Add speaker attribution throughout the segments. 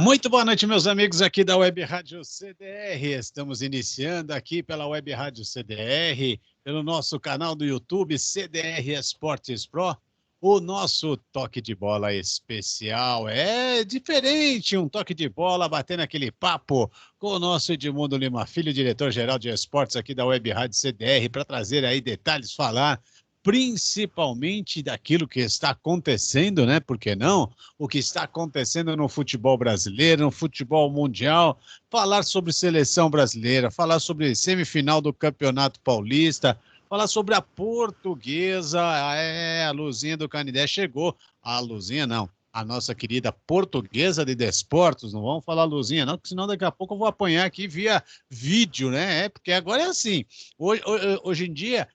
Speaker 1: Muito boa noite, meus amigos aqui da Web Rádio CDR. Estamos iniciando aqui pela Web Rádio CDR, pelo nosso canal do YouTube CDR Esportes Pro, o nosso toque de bola especial. É diferente, um toque de bola, batendo aquele papo com o nosso Edmundo Lima Filho, diretor-geral de esportes aqui da Web Rádio CDR, para trazer aí detalhes, falar principalmente daquilo que está acontecendo, né? Por que não? O que está acontecendo no futebol brasileiro, no futebol mundial, falar sobre seleção brasileira, falar sobre semifinal do Campeonato Paulista, falar sobre a Portuguesa, a Luzinha do Canindé chegou. A Luzinha não, a nossa querida Portuguesa de Desportos, não vamos falar Luzinha não, porque senão daqui a pouco eu vou apanhar aqui via vídeo, né? Porque agora é assim, hoje em dia,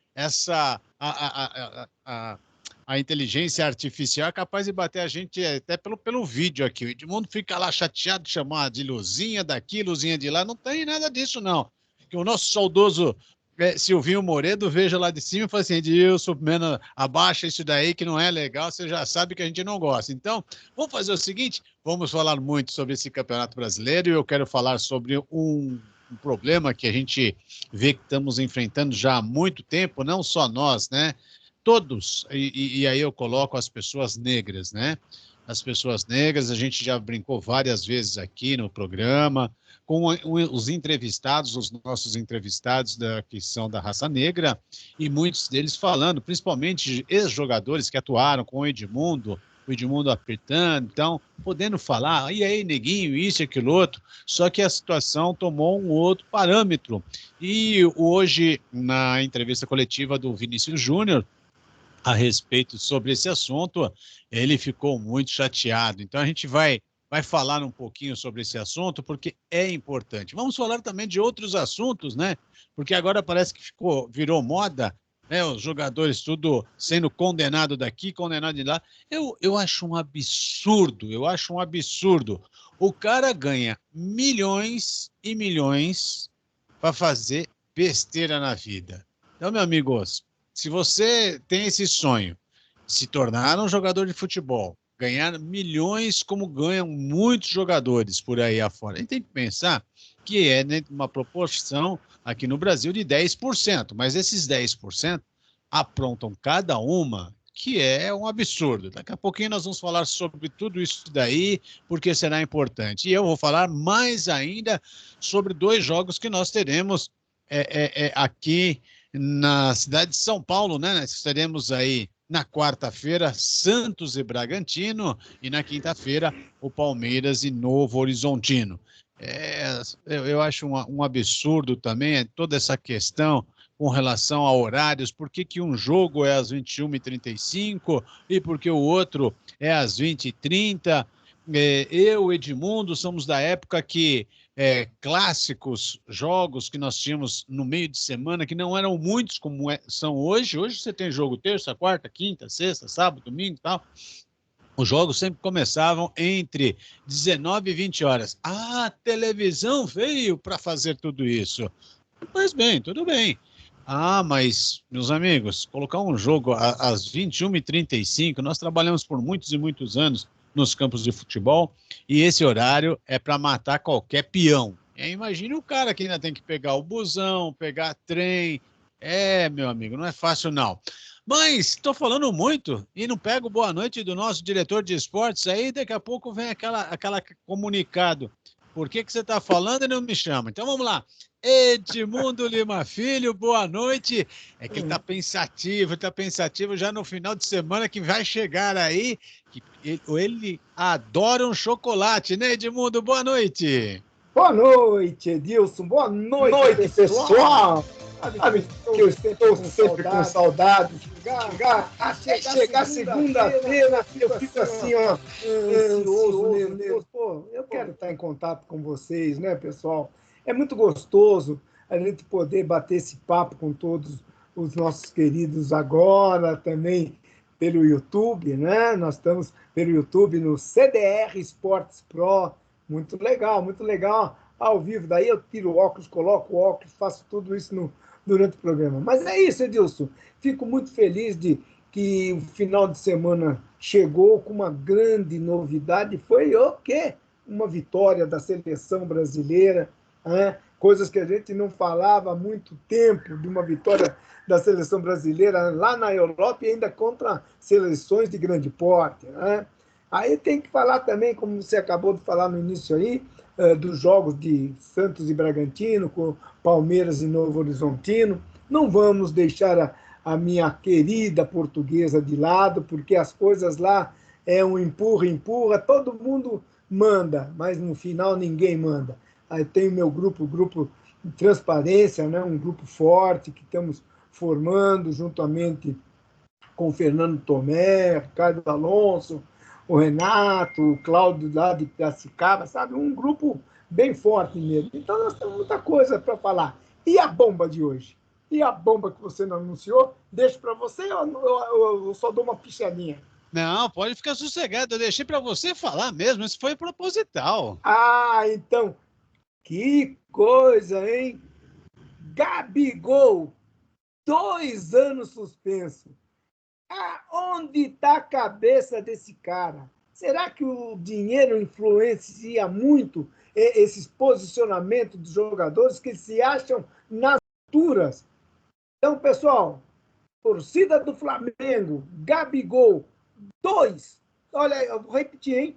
Speaker 1: a inteligência artificial é capaz de bater a gente até pelo vídeo aqui. O Edmundo fica lá chateado de chamar de luzinha daqui, luzinha de lá. Não tem nada disso, não. Que o nosso saudoso Silvinho Moredo veja lá de cima e fala assim, Edilson, menos, abaixa isso daí que não é legal, você já sabe que a gente não gosta. Então, vamos fazer o seguinte, vamos falar muito sobre esse Campeonato Brasileiro e eu quero falar sobre um problema que a gente vê que estamos enfrentando já há muito tempo, não só nós, né? Todos, e aí eu coloco as pessoas negras, né? As pessoas negras, a gente já brincou várias vezes aqui no programa, com os entrevistados, os nossos entrevistados que são da raça negra, e muitos deles falando, principalmente ex-jogadores que atuaram com o Edmundo apertando, então, podendo falar, e aí, neguinho, isso e aquilo outro, só que a situação tomou um outro parâmetro. E hoje, na entrevista coletiva do Vinícius Júnior, a respeito sobre esse assunto, ele ficou muito chateado. Então a gente vai falar um pouquinho sobre esse assunto, porque é importante. Vamos falar também de outros assuntos, né? Porque agora parece que virou moda, né? Os jogadores tudo sendo condenado daqui, condenado de lá. Eu acho um absurdo, eu acho um absurdo. O cara ganha milhões e milhões para fazer besteira na vida. Então, meu amigo, se você tem esse sonho de se tornar um jogador de futebol, ganhar milhões como ganham muitos jogadores por aí afora, a gente tem que pensar que é uma proporção aqui no Brasil de 10%, mas esses 10% aprontam cada uma que é um absurdo. Daqui a pouquinho nós vamos falar sobre tudo isso daí, porque será importante. E eu vou falar mais ainda sobre dois jogos que nós teremos aqui na cidade de São Paulo, né? Nós estaremos aí na quarta-feira, Santos e Bragantino, e na quinta-feira, o Palmeiras e Novo Horizontino. Eu acho um absurdo também toda essa questão com relação a horários, por que um jogo é às 21h35 e por que o outro é às 20h30. Eu, Edmundo, somos da época que clássicos, jogos que nós tínhamos no meio de semana, que não eram muitos como são hoje. Hoje você tem jogo terça, quarta, quinta, sexta, sábado, domingo e tal. Os jogos sempre começavam entre 19 e 20 horas. A televisão veio para fazer tudo isso. Pois bem, tudo bem. Mas, meus amigos, colocar um jogo às 21h35, nós trabalhamos por muitos e muitos anos nos campos de futebol, e esse horário é para matar qualquer peão. Imagine o cara que ainda tem que pegar o busão, pegar trem. Meu amigo, não é fácil não. Mas estou falando muito e não pego boa noite do nosso diretor de esportes aí, daqui a pouco vem aquela comunicado. Por que você está falando e não me chama? Então vamos lá. Edmundo Lima Filho, boa noite. É que ele está pensativo já no final de semana que vai chegar aí. Que ele adora um chocolate, né, Edmundo? Boa noite.
Speaker 2: Boa noite, Edilson. Boa noite, pessoal. Sabe que eu estou sempre com saudade. Chegar segunda-feira, eu fico assim, ó, ansioso, nervoso. Pô, eu quero estar em contato com vocês, né, pessoal? É muito gostoso a gente poder bater esse papo com todos os nossos queridos agora, também pelo YouTube, né? Nós estamos pelo YouTube no CDR Esportes Pro. Muito legal, ao vivo. Daí eu tiro o óculos, coloco o óculos, faço tudo isso durante o programa. Mas é isso, Edilson. Fico muito feliz de que o final de semana chegou com uma grande novidade. Foi o quê? uma vitória da seleção brasileira, né? Coisas que a gente não falava há muito tempo, de uma vitória da seleção brasileira lá na Europa e ainda contra seleções de grande porte, né? Aí tem que falar também, como você acabou de falar no início aí, dos jogos de Santos e Bragantino, com Palmeiras e Novo Horizontino. Não vamos deixar a minha querida Portuguesa de lado, porque as coisas lá é um empurra, empurra, todo mundo manda, mas no final ninguém manda. Aí tem o meu grupo de transparência, né? Um grupo forte que estamos formando juntamente com o Fernando Tomé, Ricardo Alonso, o Renato, o Cláudio lá de Piracicaba, sabe? Um grupo bem forte mesmo. Então nós temos muita coisa para falar. E a bomba de hoje? E a bomba que você não anunciou? Deixo para você ou eu só dou uma pichadinha?
Speaker 1: Não, pode ficar sossegado. Eu deixei para você falar mesmo. Isso foi proposital.
Speaker 2: Ah, então, que coisa, hein? Gabigol, 2 anos suspenso. Onde está a cabeça desse cara? Será que o dinheiro influencia muito esses posicionamentos dos jogadores que se acham nas alturas? Então, pessoal, torcida do Flamengo, Gabigol, 2. Olha, eu vou repetir, hein?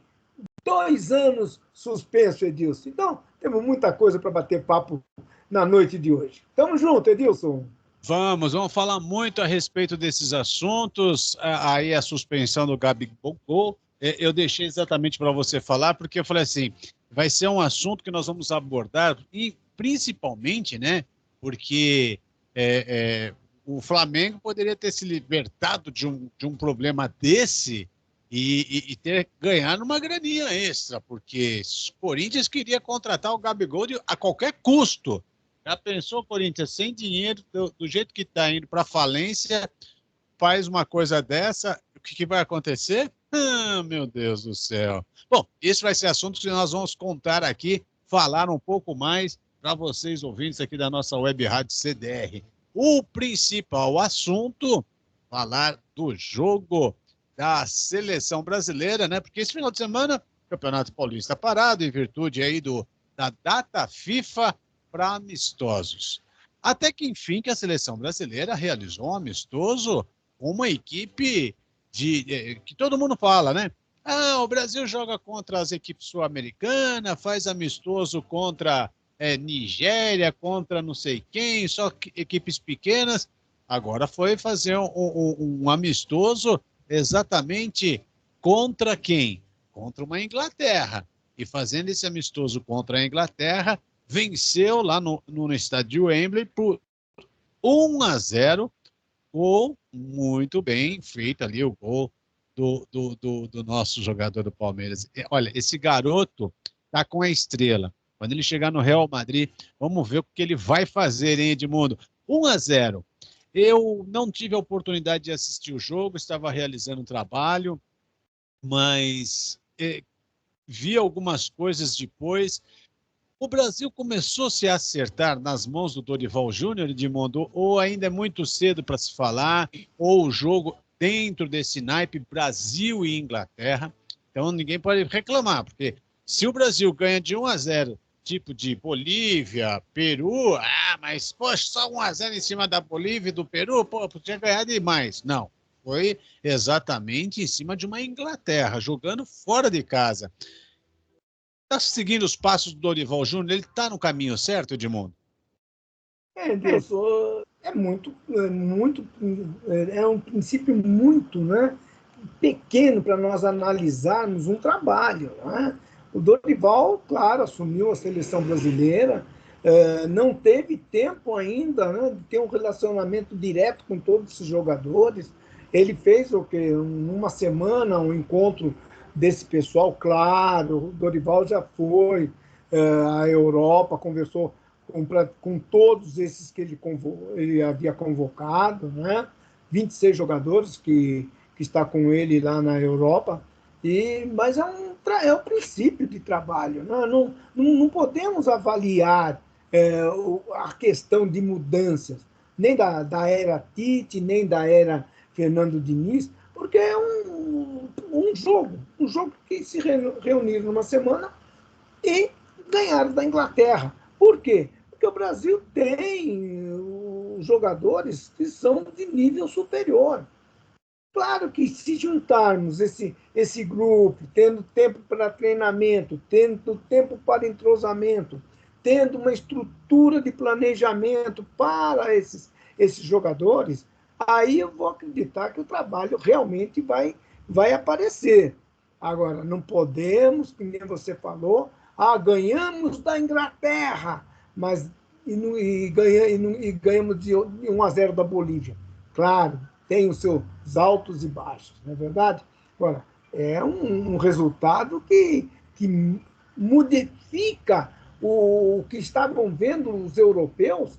Speaker 2: 2 anos suspenso, Edilson. Então, temos muita coisa para bater papo na noite de hoje. Tamo junto, Edilson.
Speaker 1: Vamos falar muito a respeito desses assuntos. Aí a suspensão do Gabigol, eu deixei exatamente para você falar, porque eu falei assim, vai ser um assunto que nós vamos abordar, e principalmente, né, porque o Flamengo poderia ter se libertado de um problema desse e ter ganhado uma graninha extra, porque o Corinthians queria contratar o Gabigol a qualquer custo. Já pensou, Corinthians, sem dinheiro, do jeito que está indo para falência, faz uma coisa dessa, o que vai acontecer? Meu Deus do céu. Bom, esse vai ser assunto que nós vamos contar aqui, falar um pouco mais para vocês ouvintes aqui da nossa web rádio CDR. O principal assunto, falar do jogo da seleção brasileira, né? Porque esse final de semana, o Campeonato Paulista parado, em virtude aí da data FIFA para amistosos. Até que, enfim, que a seleção brasileira realizou um amistoso com uma equipe que todo mundo fala, né? O Brasil joga contra as equipes sul-americanas, faz amistoso contra Nigéria, contra não sei quem, só equipes pequenas. Agora foi fazer um amistoso exatamente contra quem? Contra uma Inglaterra. E fazendo esse amistoso contra a Inglaterra, venceu lá no estádio Wembley por 1-0, gol muito bem feito ali, o gol do nosso jogador do Palmeiras. Olha, esse garoto tá com a estrela. Quando ele chegar no Real Madrid, vamos ver o que ele vai fazer, hein, Edmundo? 1-0. Eu não tive a oportunidade de assistir o jogo, estava realizando um trabalho, mas vi algumas coisas depois. O Brasil começou a se acertar nas mãos do Dorival Júnior, Edmundo, ou ainda é muito cedo para se falar, ou o jogo dentro desse naipe Brasil e Inglaterra. Então ninguém pode reclamar, porque se o Brasil ganha de 1-0, tipo de Bolívia, Peru, mas poxa, só 1-0 em cima da Bolívia e do Peru, pô, podia ganhar demais. Não, foi exatamente em cima de uma Inglaterra, jogando fora de casa. Está seguindo os passos do Dorival Júnior? Ele está no caminho certo, Edmundo?
Speaker 2: Deus, é um princípio muito, né, pequeno para nós analisarmos um trabalho. Né? O Dorival, claro, assumiu a seleção brasileira, não teve tempo ainda, né, de ter um relacionamento direto com todos esses jogadores. Ele fez o quê? Uma semana, um encontro desse pessoal, claro. O Dorival já foi à Europa, conversou com todos esses que ele havia convocado, né? 26 jogadores que está com ele lá na Europa, mas é um princípio de trabalho. Né? Não podemos avaliar a questão de mudanças, nem da era Tite, nem da era Fernando Diniz, porque é um jogo que se reunir numa semana e ganharam da Inglaterra. Por quê? Porque o Brasil tem jogadores que são de nível superior. Claro que se juntarmos esse grupo, tendo tempo para treinamento, tendo tempo para entrosamento, tendo uma estrutura de planejamento para esses jogadores, aí eu vou acreditar que o trabalho realmente vai aparecer. Agora, não podemos, como você falou, ganhamos da Inglaterra, mas ganhamos de 1-0 da Bolívia. Claro, tem os seus altos e baixos, não é verdade? Agora, é um resultado que modifica o que estavam vendo os europeus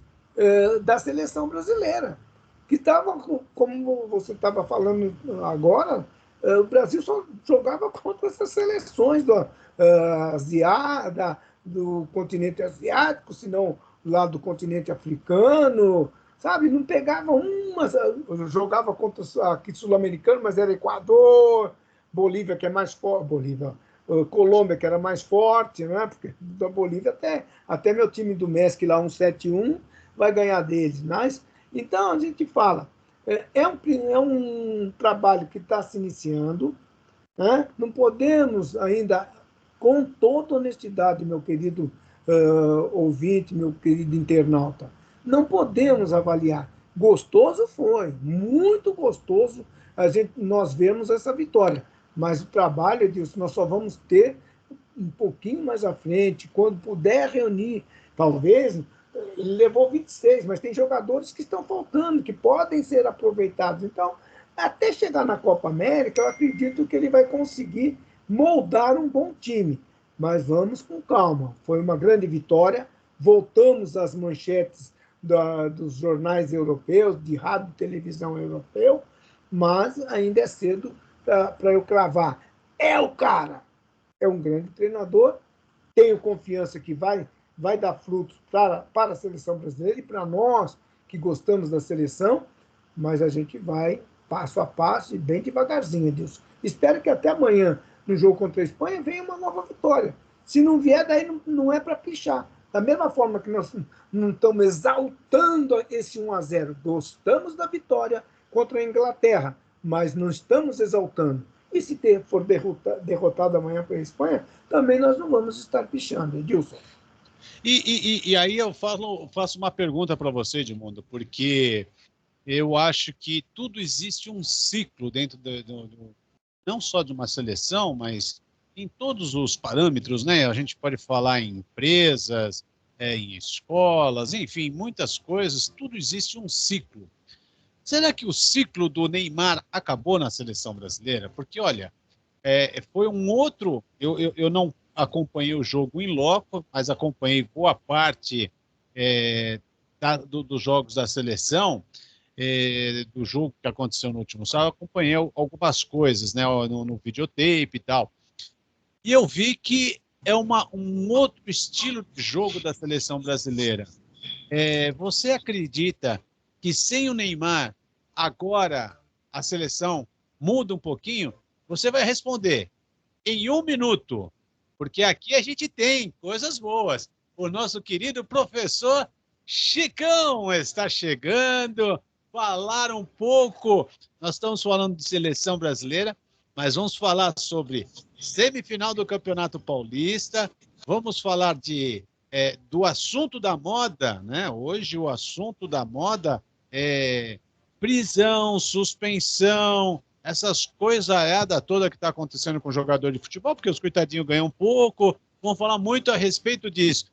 Speaker 2: da seleção brasileira, que estavam, como você estava falando agora, o Brasil só jogava contra essas seleções do continente asiático, se não lá do continente africano, sabe? Não pegava uma, jogava contra aqui sul-americano, mas era Equador, Bolívia, que é mais forte, Colômbia, que era mais forte, né? Porque da Bolívia até meu time do MESC lá, 171, vai ganhar deles. Mas, então, a gente fala, é um trabalho que está se iniciando, né? Não podemos ainda, com toda honestidade, meu querido ouvinte, meu querido internauta, não podemos avaliar. Gostoso foi, muito gostoso nós vemos essa vitória. Mas o trabalho disso nós só vamos ter um pouquinho mais à frente, quando puder reunir. Talvez ele levou 26, mas tem jogadores que estão faltando, que podem ser aproveitados. Então, até chegar na Copa América, eu acredito que ele vai conseguir moldar um bom time. Mas vamos com calma. Foi uma grande vitória. Voltamos às manchetes dos jornais europeus, de rádio e televisão europeu, mas ainda é cedo para eu cravar. É o cara! É um grande treinador, tenho confiança que vai dar frutos para a seleção brasileira e para nós que gostamos da seleção, mas a gente vai passo a passo e bem devagarzinho, Edilson. Espero que até amanhã, no jogo contra a Espanha, venha uma nova vitória. Se não vier, daí não é para pichar. Da mesma forma que nós não estamos exaltando esse 1-0, gostamos da vitória contra a Inglaterra, mas não estamos exaltando. E se for derrotado amanhã pela Espanha, também nós não vamos estar pichando, Edilson.
Speaker 1: E aí eu faço uma pergunta para você, Edmundo, porque eu acho que tudo existe um ciclo dentro não só de uma seleção, mas em todos os parâmetros, né? A gente pode falar em empresas, em escolas, enfim, muitas coisas, tudo existe um ciclo. Será que o ciclo do Neymar acabou na seleção brasileira? Porque, olha, foi um outro... Eu não acompanhei o jogo em loco, mas acompanhei boa parte dos jogos da seleção, do jogo que aconteceu no último sábado, acompanhei algumas coisas, né, no videotape e tal. E eu vi que é um outro estilo de jogo da seleção brasileira. Você acredita que sem o Neymar, agora a seleção muda um pouquinho? Você vai responder em 1 minuto, porque aqui a gente tem coisas boas. O nosso querido professor Chicão está chegando. Falar um pouco, nós estamos falando de seleção brasileira, mas vamos falar sobre semifinal do Campeonato Paulista, vamos falar do assunto da moda, né? Hoje o assunto da moda é prisão, suspensão, essas coisaiadas toda que está acontecendo com o jogador de futebol, porque os coitadinhos ganham um pouco, vamos falar muito a respeito disso.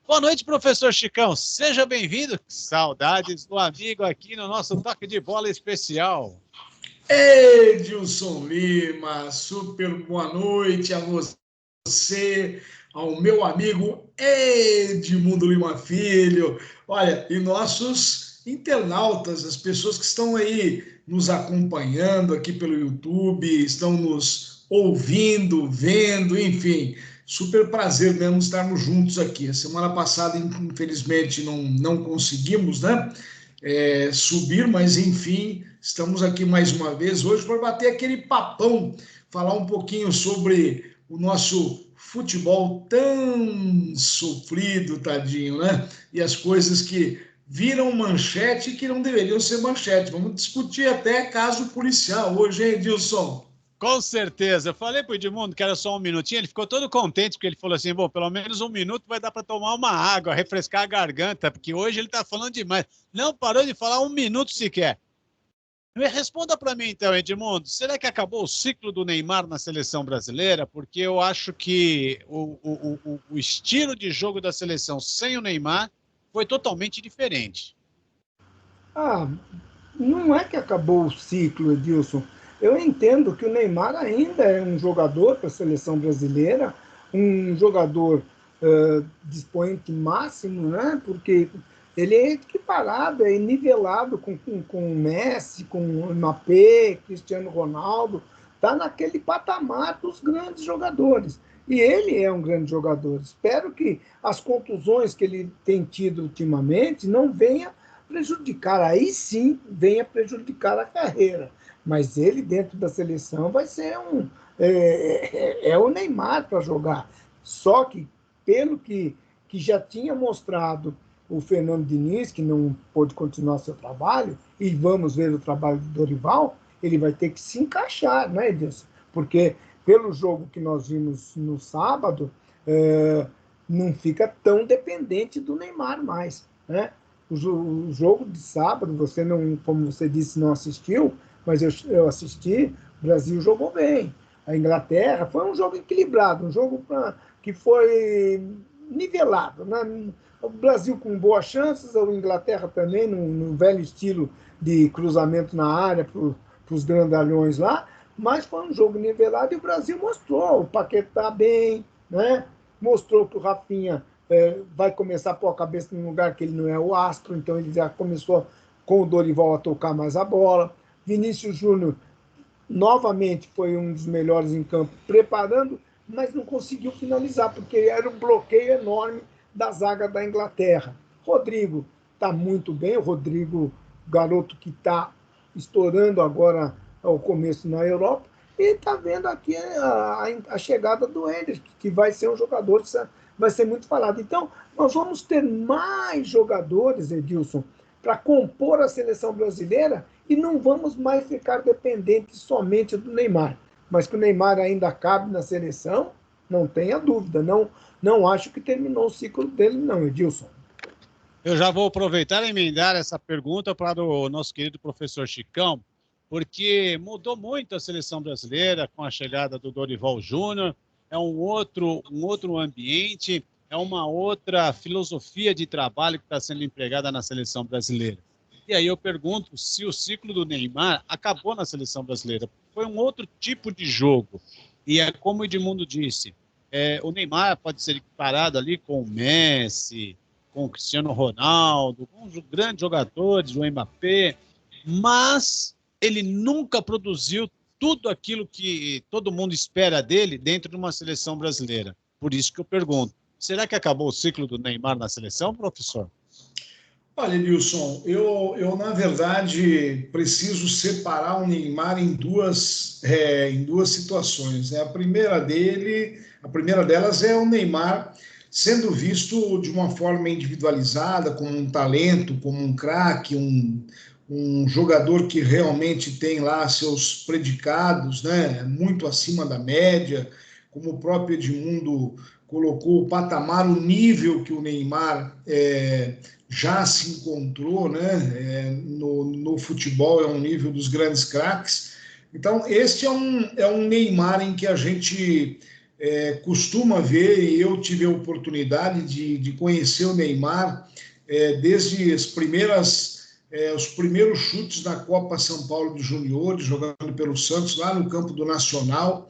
Speaker 1: Boa noite, professor Chicão, seja bem-vindo, saudades do amigo aqui no nosso Toque de Bola especial.
Speaker 3: Edilson Lima, super boa noite a você, ao meu amigo Edmundo Lima Filho, olha, e nossos internautas, as pessoas que estão aí nos acompanhando aqui pelo YouTube, estão nos ouvindo, vendo, enfim, super prazer mesmo estarmos juntos aqui. A semana passada, infelizmente, não conseguimos, né? Subir, mas enfim, estamos aqui mais uma vez hoje para bater aquele papão, falar um pouquinho sobre o nosso futebol tão sofrido, tadinho, né? E as coisas que viram manchete que não deveriam ser manchete. Vamos discutir até caso policial hoje, hein, Edilson?
Speaker 1: Com certeza. Eu falei pro Edmundo que era só um minutinho, ele ficou todo contente, porque ele falou assim, bom, pelo menos um minuto vai dar para tomar uma água, refrescar a garganta, porque hoje ele está falando demais. Não parou de falar um minuto sequer. Responda para mim então, Edmundo, será que acabou o ciclo do Neymar na seleção brasileira? Porque eu acho que o estilo de jogo da seleção sem o Neymar foi totalmente diferente.
Speaker 2: Ah, não é que acabou o ciclo, Edilson. Eu entendo que o Neymar ainda é um jogador para a seleção brasileira, um jogador de expoente máximo, né? Porque ele é equiparado, é nivelado com o Messi, com o Mbappé, Cristiano Ronaldo, está naquele patamar dos grandes jogadores. E ele é um grande jogador. Espero que as contusões que ele tem tido ultimamente não venham prejudicar, aí sim venha prejudicar a carreira. Mas ele, dentro da seleção, vai ser o Neymar para jogar. Só que, pelo que já tinha mostrado o Fernando Diniz, que não pôde continuar seu trabalho, e vamos ver o trabalho do Dorival, ele vai ter que se encaixar, né, Edilson? Porque, pelo jogo que nós vimos no sábado, não fica tão dependente do Neymar mais, né? O jogo de sábado, você não, como você disse, não assistiu, mas eu assisti, o Brasil jogou bem. A Inglaterra foi um jogo equilibrado, um jogo que foi nivelado, né? O Brasil com boas chances, a Inglaterra também, no velho estilo de cruzamento na área para os grandalhões lá, mas foi um jogo nivelado e o Brasil mostrou, o Paquetá bem, né? Mostrou que o Rafinha vai começar a pôr a cabeça num lugar que ele não é o astro, então ele já começou com o Dorival a tocar mais a bola. Vinícius Júnior novamente foi um dos melhores em campo, preparando, mas não conseguiu finalizar, porque era um bloqueio enorme da zaga da Inglaterra. Rodrigo está muito bem, o Rodrigo, garoto que está estourando agora ao começo na Europa, e está vendo aqui a chegada do Hendrick, que vai ser um jogador que vai ser muito falado. Então, nós vamos ter mais jogadores, Edilson, para compor a seleção brasileira e não vamos mais ficar dependentes somente do Neymar. Mas que o Neymar ainda cabe na seleção, não tenha dúvida. Não acho que terminou o ciclo dele, não, Edilson.
Speaker 1: Eu já vou aproveitar e emendar essa pergunta para o nosso querido professor Chicão, porque mudou muito a seleção brasileira com a chegada do Dorival Júnior, é um outro ambiente, é uma outra filosofia de trabalho que está sendo empregada na seleção brasileira. E aí eu pergunto se o ciclo do Neymar acabou na seleção brasileira. Foi um outro tipo de jogo. E é como o Edmundo disse, o Neymar pode ser equiparado ali com o Messi, com o Cristiano Ronaldo, com os grandes jogadores, o Mbappé, mas ele nunca produziu tudo aquilo que todo mundo espera dele dentro de uma seleção brasileira. Por isso que eu pergunto, será que acabou o ciclo do Neymar na seleção, professor?
Speaker 3: Olha, Nilson, eu na verdade preciso separar o Neymar em duas situações, né? A primeira delas é o Neymar sendo visto de uma forma individualizada, como um talento, como um craque, um jogador que realmente tem lá seus predicados, né? Muito acima da média, como o próprio Edmundo colocou o patamar, o nível que o Neymar já se encontrou, né? No futebol é um nível dos grandes craques. Então, este é um Neymar em que a gente costuma ver, e eu tive a oportunidade de conhecer o Neymar desde os primeiros chutes da Copa São Paulo dos Juniores, jogando pelo Santos, lá no campo do Nacional.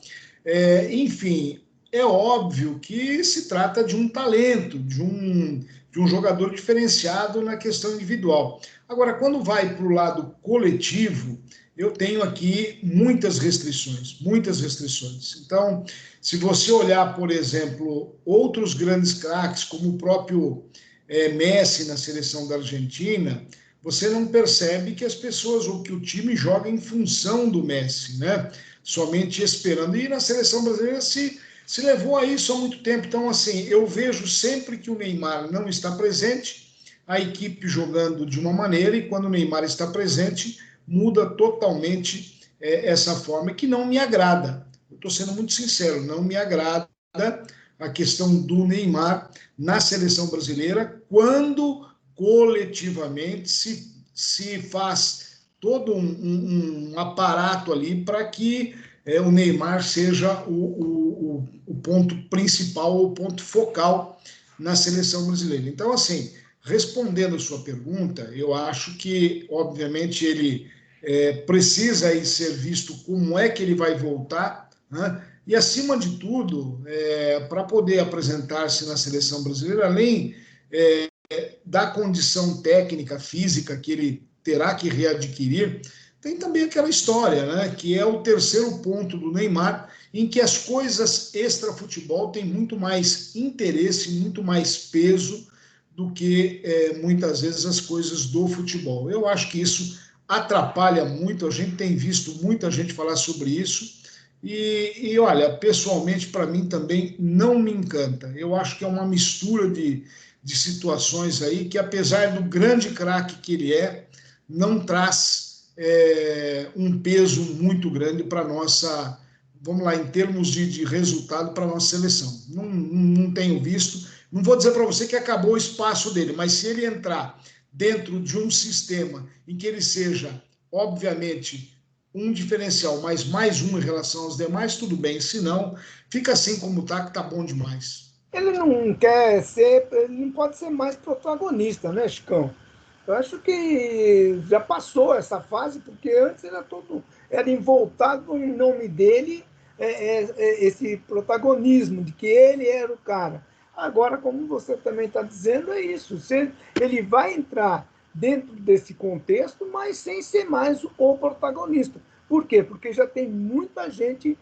Speaker 3: Enfim, é óbvio que se trata de um talento, de um jogador diferenciado na questão individual. Agora, quando vai para o lado coletivo, eu tenho aqui muitas restrições. Então, se você olhar, por exemplo, outros grandes craques, como o próprio Messi na seleção da Argentina, você não percebe que as pessoas ou que o time joga em função do Messi, né? Somente esperando. E na seleção brasileira se se levou a isso há muito tempo. Então, assim, eu vejo sempre que o Neymar não está presente, a equipe jogando de uma maneira, e quando o Neymar está presente, muda totalmente essa forma, que não me agrada. Eu estou sendo muito sincero, não me agrada a questão do Neymar na seleção brasileira, quando coletivamente se faz todo um aparato ali para que o Neymar seja o ponto principal, o ponto focal na seleção brasileira. Então, assim, respondendo a sua pergunta, eu acho que, obviamente, ele precisa aí ser visto como é que ele vai voltar, né? E, acima de tudo, para poder apresentar-se na seleção brasileira, além da condição técnica, física que ele terá que readquirir, tem também aquela história, né, que é o terceiro ponto do Neymar, em que as coisas extra-futebol têm muito mais interesse, muito mais peso do que muitas vezes as coisas do futebol. Eu acho que isso atrapalha muito, a gente tem visto muita gente falar sobre isso, e olha, pessoalmente, para mim também não me encanta. Eu acho que é uma mistura de situações aí que, apesar do grande craque que ele não traz um peso muito grande para a nossa, vamos lá, em termos de resultado para a nossa seleção. Não tenho visto. Não vou dizer para você que acabou o espaço dele, mas se ele entrar dentro de um sistema em que ele seja, obviamente, um diferencial, mas mais um em relação aos demais, tudo bem. Se não, fica assim como está, que está bom demais.
Speaker 2: Ele não quer ser, ele não pode ser mais protagonista, né, Chicão? Eu acho que já passou essa fase, porque antes era envoltado em nome dele esse protagonismo, de que ele era o cara. Agora, como você também está dizendo, é isso. Ele vai entrar dentro desse contexto, mas sem ser mais o protagonista. Por quê? Porque já tem muita gente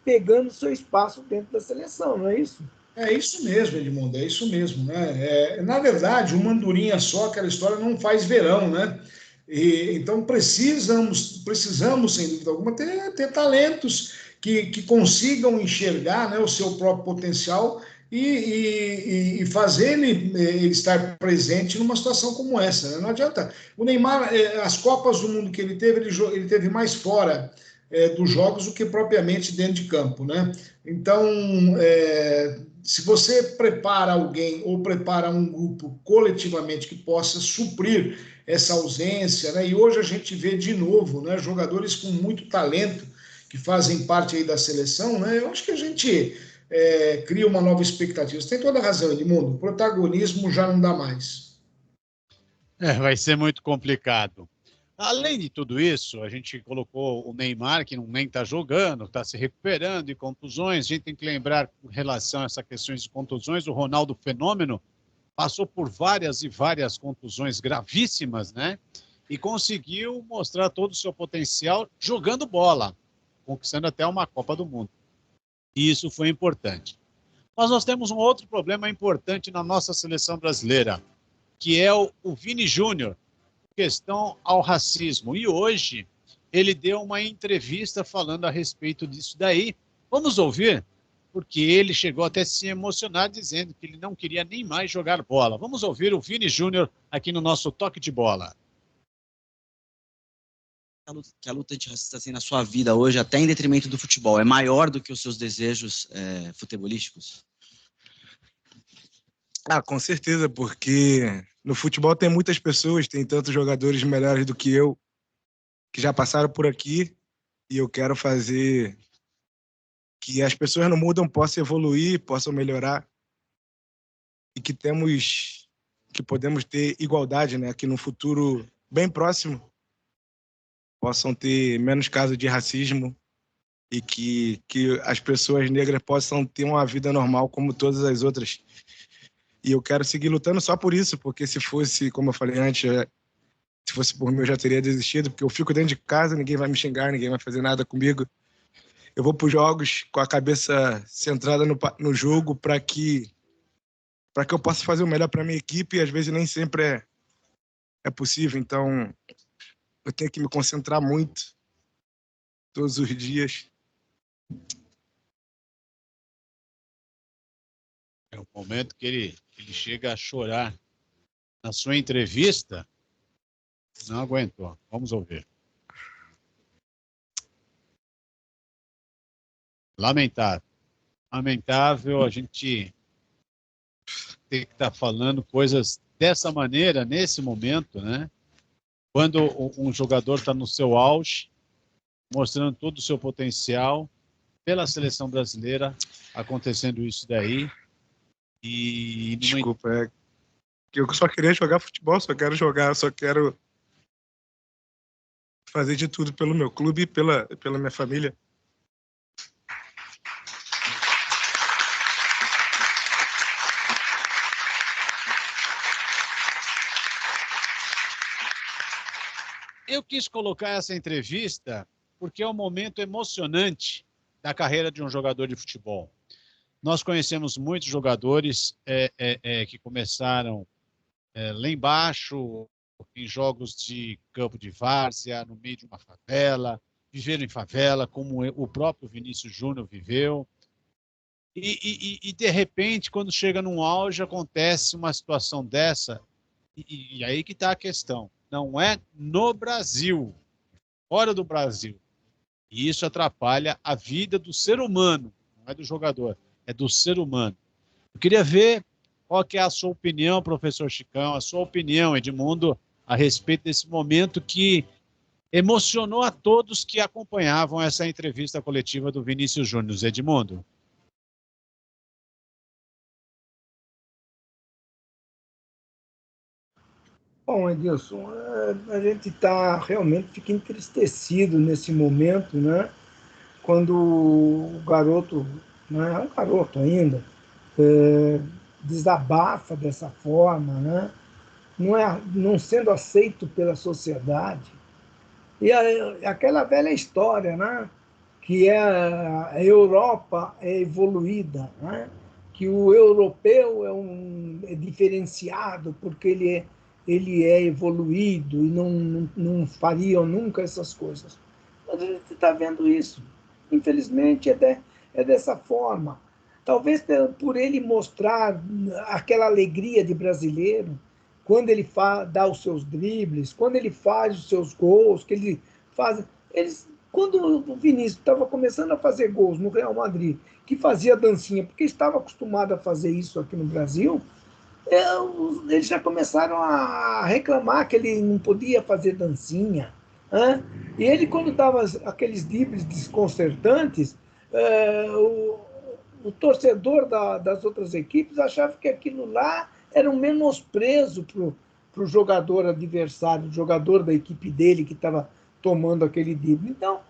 Speaker 2: pegando seu espaço dentro da seleção, não é isso?
Speaker 3: É isso mesmo, Edmundo, é isso mesmo, né? Na verdade, uma andorinha só, aquela história não faz verão, né? Então precisamos, sem dúvida alguma, ter talentos que consigam enxergar, né, o seu próprio potencial e fazer ele estar presente numa situação como essa, né? Não adianta. O Neymar, as Copas do Mundo que ele teve mais fora dos jogos do que propriamente dentro de campo, né? Então, se você prepara alguém ou prepara um grupo coletivamente que possa suprir essa ausência, né? E hoje a gente vê de novo, né, jogadores com muito talento que fazem parte aí da seleção, né? Eu acho que a gente cria uma nova expectativa. Você tem toda a razão, Edmundo. O protagonismo já não dá mais.
Speaker 1: Vai ser muito complicado. Além de tudo isso, a gente colocou o Neymar, que nem está jogando, está se recuperando de contusões. A gente tem que lembrar, com relação a essas questões de contusões, o Ronaldo Fenômeno passou por várias e várias contusões gravíssimas, né? E conseguiu mostrar todo o seu potencial jogando bola, conquistando até uma Copa do Mundo. E isso foi importante. Mas nós temos um outro problema importante na nossa seleção brasileira, que é o Vini Júnior, questão ao racismo. E hoje ele deu uma entrevista falando a respeito disso daí. Vamos ouvir, porque ele chegou até a se emocionar dizendo que ele não queria nem mais jogar bola. Vamos ouvir o Vini Júnior aqui no nosso Toque de Bola.
Speaker 4: Que a luta antirracista tem na sua vida hoje, até em detrimento do futebol, é maior do que os seus desejos futebolísticos?
Speaker 5: Com certeza, porque no futebol tem muitas pessoas, tem tantos jogadores melhores do que eu, que já passaram por aqui, e eu quero fazer que as pessoas no mundo possam evoluir, possam melhorar, e que podemos ter igualdade, né, que no futuro bem próximo possam ter menos casos de racismo e que as pessoas negras possam ter uma vida normal como todas as outras. E eu quero seguir lutando só por isso, porque se fosse, como eu falei antes, se fosse por mim eu já teria desistido, porque eu fico dentro de casa, ninguém vai me xingar, ninguém vai fazer nada comigo. Eu vou para os jogos com a cabeça centrada no jogo para que eu possa fazer o melhor para minha equipe, e às vezes nem sempre é possível. Então, eu tenho que me concentrar muito todos os dias.
Speaker 1: momento que ele chega a chorar na sua entrevista, não aguentou. Vamos ouvir. Lamentável. Lamentável a gente ter que estar falando coisas dessa maneira, nesse momento, né? Quando um jogador está no seu auge, mostrando todo o seu potencial, pela seleção brasileira, acontecendo isso daí. E
Speaker 5: desculpa, eu só queria jogar futebol, só quero fazer de tudo pelo meu clube e pela minha família.
Speaker 1: Eu quis colocar essa entrevista porque é um momento emocionante da carreira de um jogador de futebol. Nós conhecemos muitos jogadores que começaram lá embaixo, em jogos de campo de várzea, no meio de uma favela, viveram em favela, como o próprio Vinícius Júnior viveu. E de repente, quando chega num auge, acontece uma situação dessa, e aí que está a questão. Não é no Brasil, fora do Brasil. E isso atrapalha a vida do ser humano, não é do jogador, é do ser humano. Eu queria ver qual que é a sua opinião, professor Chicão, a sua opinião, Edmundo, a respeito desse momento que emocionou a todos que acompanhavam essa entrevista coletiva do Vinícius Júnior. Edmundo.
Speaker 2: Bom, Edilson, a gente fica entristecido nesse momento, né? Quando o garoto, não é um garoto ainda, desabafa dessa forma, né? Não sendo aceito pela sociedade. E aquela velha história, né? Que a Europa é evoluída, né? Que o europeu é diferenciado porque ele é evoluído e não faria nunca essas coisas. Mas a gente está vendo isso. Infelizmente, é dessa forma. Talvez por ele mostrar aquela alegria de brasileiro, quando ele dá os seus dribles, quando ele faz os seus gols, que ele faz... Quando o Vinícius estava começando a fazer gols no Real Madrid, que fazia dancinha, porque estava acostumado a fazer isso aqui no Brasil, eles já começaram a reclamar que ele não podia fazer dancinha. Né? E ele, quando dava aqueles dribles desconcertantes, o torcedor das outras equipes achava que aquilo lá era um menosprezo para o jogador adversário, o jogador da equipe dele que estava tomando aquele drible. Então,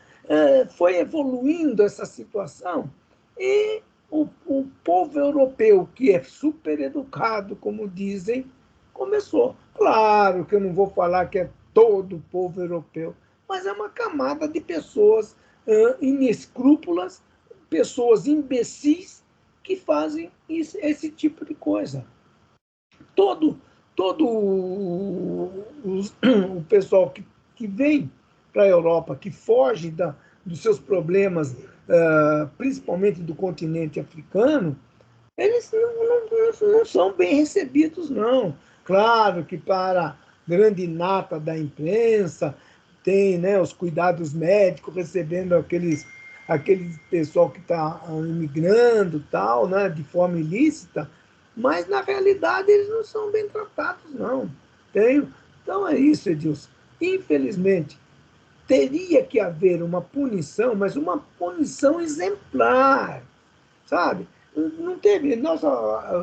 Speaker 2: foi evoluindo essa situação e o povo europeu, que é super educado, como dizem, começou. Claro que eu não vou falar que é todo o povo europeu, mas é uma camada de pessoas inescrúpulas, pessoas imbecis que fazem esse tipo de coisa. Todo o pessoal que vem para a Europa, que foge dos seus problemas, principalmente do continente africano, eles não são bem recebidos, não. Claro que para a grande nata da imprensa, tem, né, os cuidados médicos, recebendo aquele pessoal que está imigrando, tal, né, de forma ilícita, mas, na realidade, eles não são bem tratados, não. Então, é isso, Edilson. Infelizmente, teria que haver uma punição, mas uma punição exemplar, sabe? Não teve, nós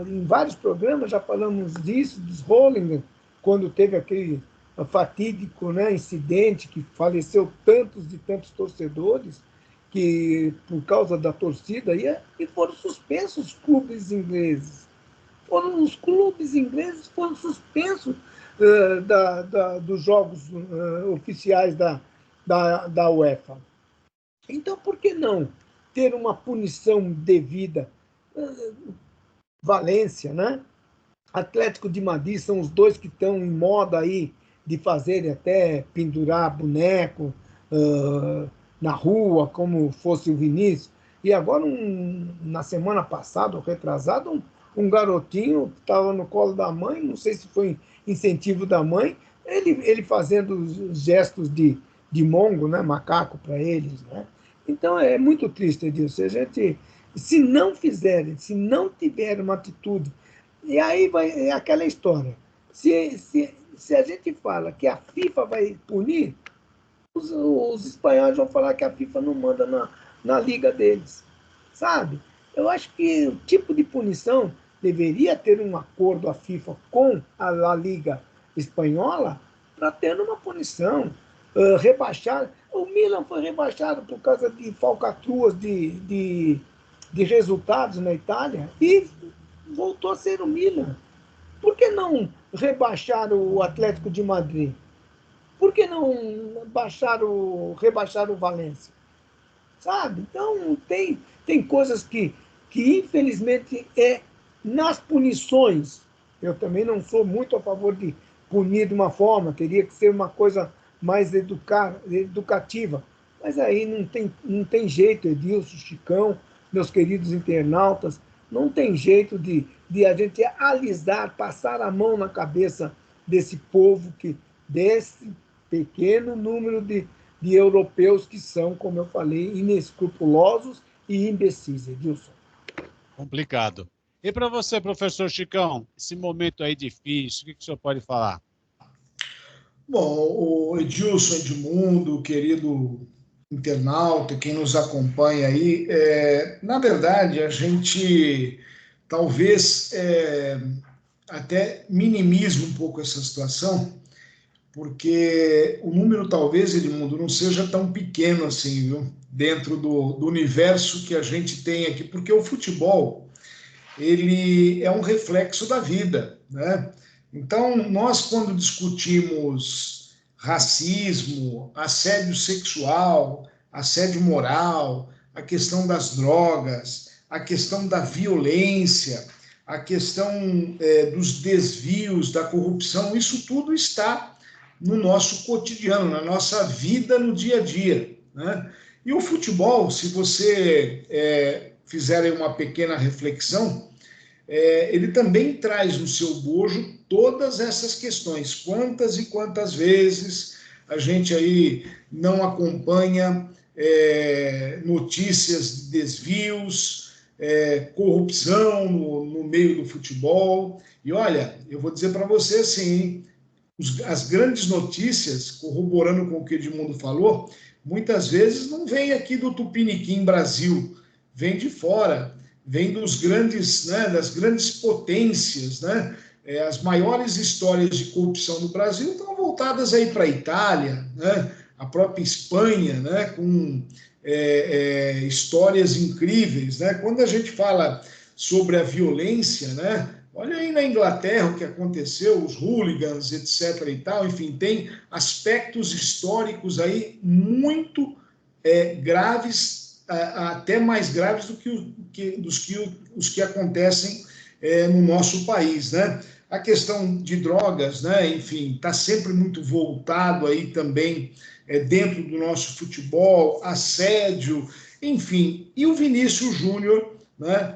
Speaker 2: em vários programas já falamos disso, dos Rolling, quando teve aquele fatídico, né, incidente que faleceu tantos e tantos torcedores, que por causa da torcida, e foram suspensos os clubes ingleses. Os clubes ingleses foram suspensos dos jogos oficiais da UEFA. Então, por que não ter uma punição devida? Valência, né? Atlético de Madrid são os dois que estão em moda aí de fazerem até pendurar boneco na rua, como fosse o Vinícius. E agora, na semana passada, ou retrasada, um garotinho que estava no colo da mãe, não sei se foi incentivo da mãe, ele fazendo os gestos de mongo, né, macaco para eles, né? Então é muito triste, Edilson. A gente, se não fizerem, se não tiverem uma atitude, e aí é aquela história. Se a gente fala que a FIFA vai punir, os espanhóis vão falar que a FIFA não manda na liga deles, sabe? Eu acho que o tipo de punição deveria ter um acordo a FIFA com a La Liga espanhola para ter uma punição, rebaixar. O Milan foi rebaixado por causa de falcatruas de resultados na Itália e voltou a ser o Milan. Por que não rebaixar o Atlético de Madrid? Por que não rebaixar o Valência? Sabe? Então, tem coisas que infelizmente, nas punições, eu também não sou muito a favor de punir de uma forma, teria que ser uma coisa mais educativa. Mas aí não tem jeito, Edilson, Chicão, meus queridos internautas, não tem jeito de a gente alisar, passar a mão na cabeça desse povo, desse pequeno número de europeus que são, como eu falei, inescrupulosos e imbecis, Edilson.
Speaker 1: Complicado. E para você, professor Chicão, esse momento aí difícil, o que o senhor pode falar?
Speaker 3: Bom, o Edilson, Edmundo, querido internauta, quem nos acompanha aí, na verdade, a gente talvez até minimize um pouco essa situação, porque o número talvez, Edmundo, não seja tão pequeno assim, viu? Dentro do universo que a gente tem aqui, porque o futebol, ele é um reflexo da vida, né? Então, nós quando discutimos racismo, assédio sexual, assédio moral, a questão das drogas, a questão da violência, a questão dos desvios, da corrupção, isso tudo está no nosso cotidiano, na nossa vida no dia a dia, né? E o futebol, se você fizer aí uma pequena reflexão, ele também traz no seu bojo todas essas questões. Quantas e quantas vezes a gente aí não acompanha notícias de desvios, corrupção no meio do futebol. E olha, eu vou dizer para você assim, as grandes notícias, corroborando com o que o Edmundo falou, muitas vezes não vem aqui do Tupiniquim, Brasil, vem de fora, vem dos grandes, né, das grandes potências, né? As maiores histórias de corrupção do Brasil estão voltadas aí para a Itália, né? A própria Espanha, né? Com histórias incríveis, né? Quando a gente fala sobre a violência, né? Olha aí na Inglaterra o que aconteceu, os hooligans, etc. e tal, enfim, tem aspectos históricos aí muito graves, até mais graves do que os que acontecem no nosso país, né? A questão de drogas, né? Enfim, está sempre muito voltado aí também dentro do nosso futebol, assédio, enfim. E o Vinícius Júnior, né?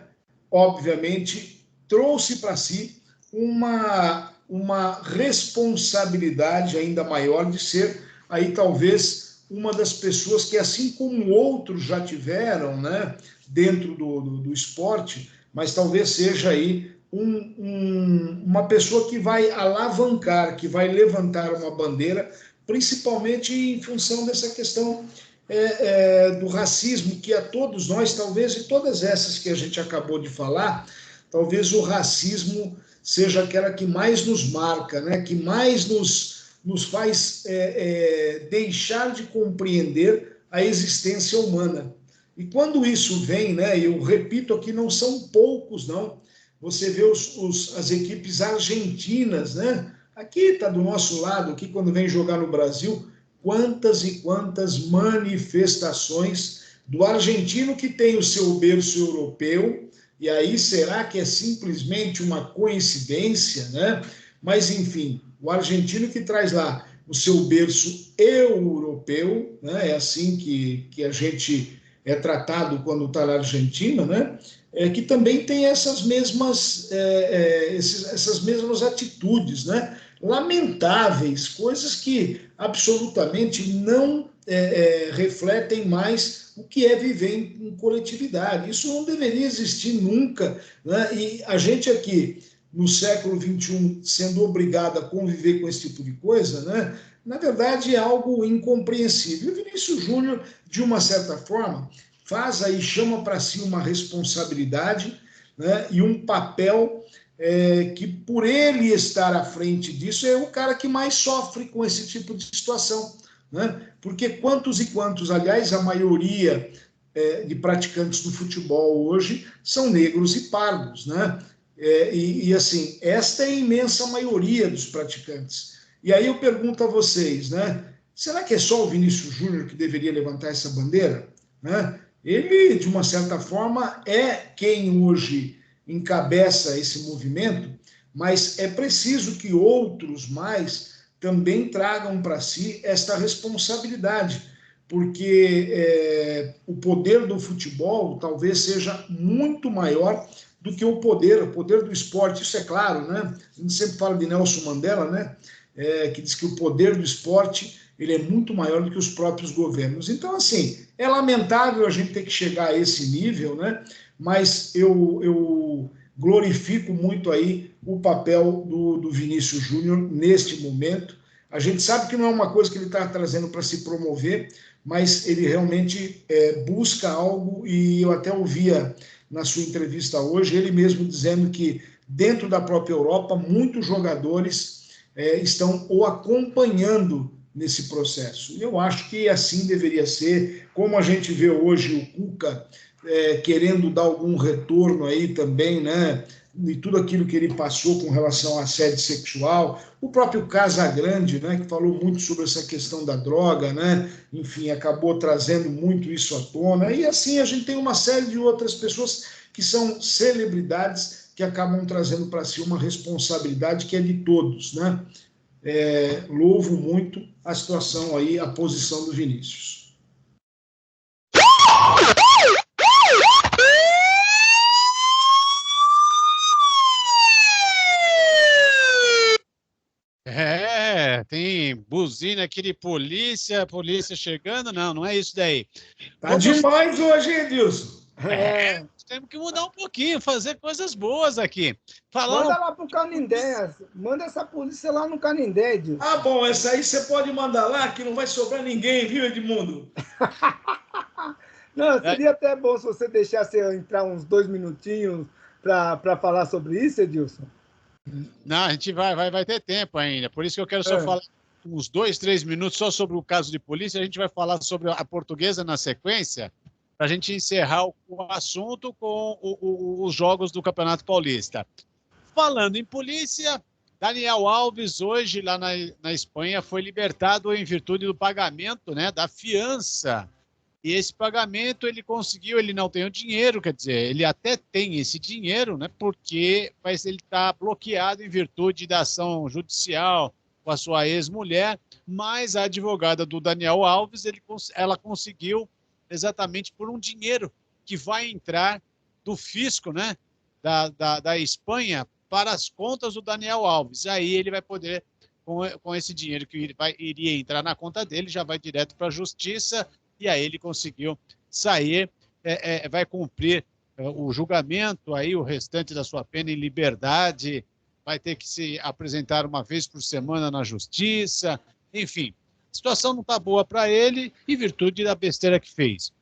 Speaker 3: Obviamente, trouxe para si uma responsabilidade ainda maior de ser aí talvez uma das pessoas que, assim como outros já tiveram, né, dentro do esporte, mas talvez seja aí uma pessoa que vai alavancar, que vai levantar uma bandeira, principalmente em função dessa questão do racismo, que a todos nós, talvez, e todas essas que a gente acabou de falar, talvez o racismo seja aquela que mais nos marca, né? Que mais nos faz deixar de compreender a existência humana. E quando isso vem, né? Eu repito aqui, não são poucos, não. Você vê as equipes argentinas, né? Aqui está do nosso lado, aqui quando vem jogar no Brasil, quantas e quantas manifestações do argentino que tem o seu berço europeu. E aí, será que é simplesmente uma coincidência, né? Mas, enfim, o argentino que traz lá o seu berço europeu, né? É assim que a gente é tratado quando está na Argentina, né? Que também tem essas mesmas atitudes, né? Lamentáveis, coisas que absolutamente não refletem mais o que é viver em coletividade. Isso não deveria existir nunca, né? E a gente aqui, no século XXI, sendo obrigado a conviver com esse tipo de coisa, né? Na verdade, é algo incompreensível. O Vinícius Júnior, de uma certa forma, faz aí, chama para si uma responsabilidade, né, e um papel que, por ele estar à frente disso, é o cara que mais sofre com esse tipo de situação. Né? Porque quantos e quantos, aliás, a maioria de praticantes do futebol hoje são negros e pardos, né? Assim, esta é a imensa maioria dos praticantes. E aí eu pergunto a vocês, né? Será que é só o Vinícius Júnior que deveria levantar essa bandeira? Né? Ele, de uma certa forma, é quem hoje encabeça esse movimento, mas é preciso que outros mais também tragam para si esta responsabilidade, porque o poder do futebol talvez seja muito maior do que o poder do esporte, isso é claro, né? A gente sempre fala de Nelson Mandela, né? Que diz que o poder do esporte ele é muito maior do que os próprios governos. Então, assim, é lamentável a gente ter que chegar a esse nível, né? Mas eu glorifico muito aí o papel do Vinícius Júnior neste momento. A gente sabe que não é uma coisa que ele está trazendo para se promover, mas ele realmente busca algo, e eu até ouvia na sua entrevista hoje, ele mesmo dizendo que dentro da própria Europa, muitos jogadores estão o acompanhando nesse processo. E eu acho que assim deveria ser, como a gente vê hoje o Cuca querendo dar algum retorno aí também, né? E tudo aquilo que ele passou com relação à assédio sexual, o próprio Casagrande, né, que falou muito sobre essa questão da droga, né, enfim, acabou trazendo muito isso à tona, e assim a gente tem uma série de outras pessoas que são celebridades que acabam trazendo para si uma responsabilidade que é de todos, né? Louvo muito a situação aí, a posição do Vinícius.
Speaker 1: Tem buzina aqui de polícia chegando, não é isso daí.
Speaker 3: Tá demais hoje, Edilson.
Speaker 1: Temos que mudar um pouquinho, fazer coisas boas aqui.
Speaker 2: Manda lá pro Canindé, manda essa polícia lá no Canindé, Edilson.
Speaker 3: Ah, bom, essa aí você pode mandar lá, que não vai sobrar ninguém, viu, Edmundo?
Speaker 2: Não, seria até bom se você deixasse eu entrar uns 2 minutinhos para falar sobre isso, Edilson.
Speaker 1: Não, a gente vai ter tempo ainda. Por isso que eu quero só falar uns 2, 3 minutos só sobre o caso de polícia. A gente vai falar sobre a Portuguesa na sequência, para a gente encerrar o assunto com os jogos do Campeonato Paulista. Falando em polícia, Daniel Alves, hoje, lá na Espanha, foi libertado em virtude do pagamento, né, da fiança. E esse pagamento ele conseguiu, ele não tem o dinheiro, quer dizer, ele até tem esse dinheiro, né, mas ele está bloqueado em virtude da ação judicial com a sua ex-mulher, mas a advogada do Daniel Alves, ela conseguiu exatamente por um dinheiro que vai entrar do fisco, né, da Espanha para as contas do Daniel Alves. Aí ele vai poder, com esse dinheiro que iria entrar na conta dele, já vai direto para a justiça. E aí ele conseguiu sair, vai cumprir o julgamento, aí o restante da sua pena em liberdade, vai ter que se apresentar uma vez por semana na justiça, enfim. A situação não está boa para ele, em virtude da besteira que fez.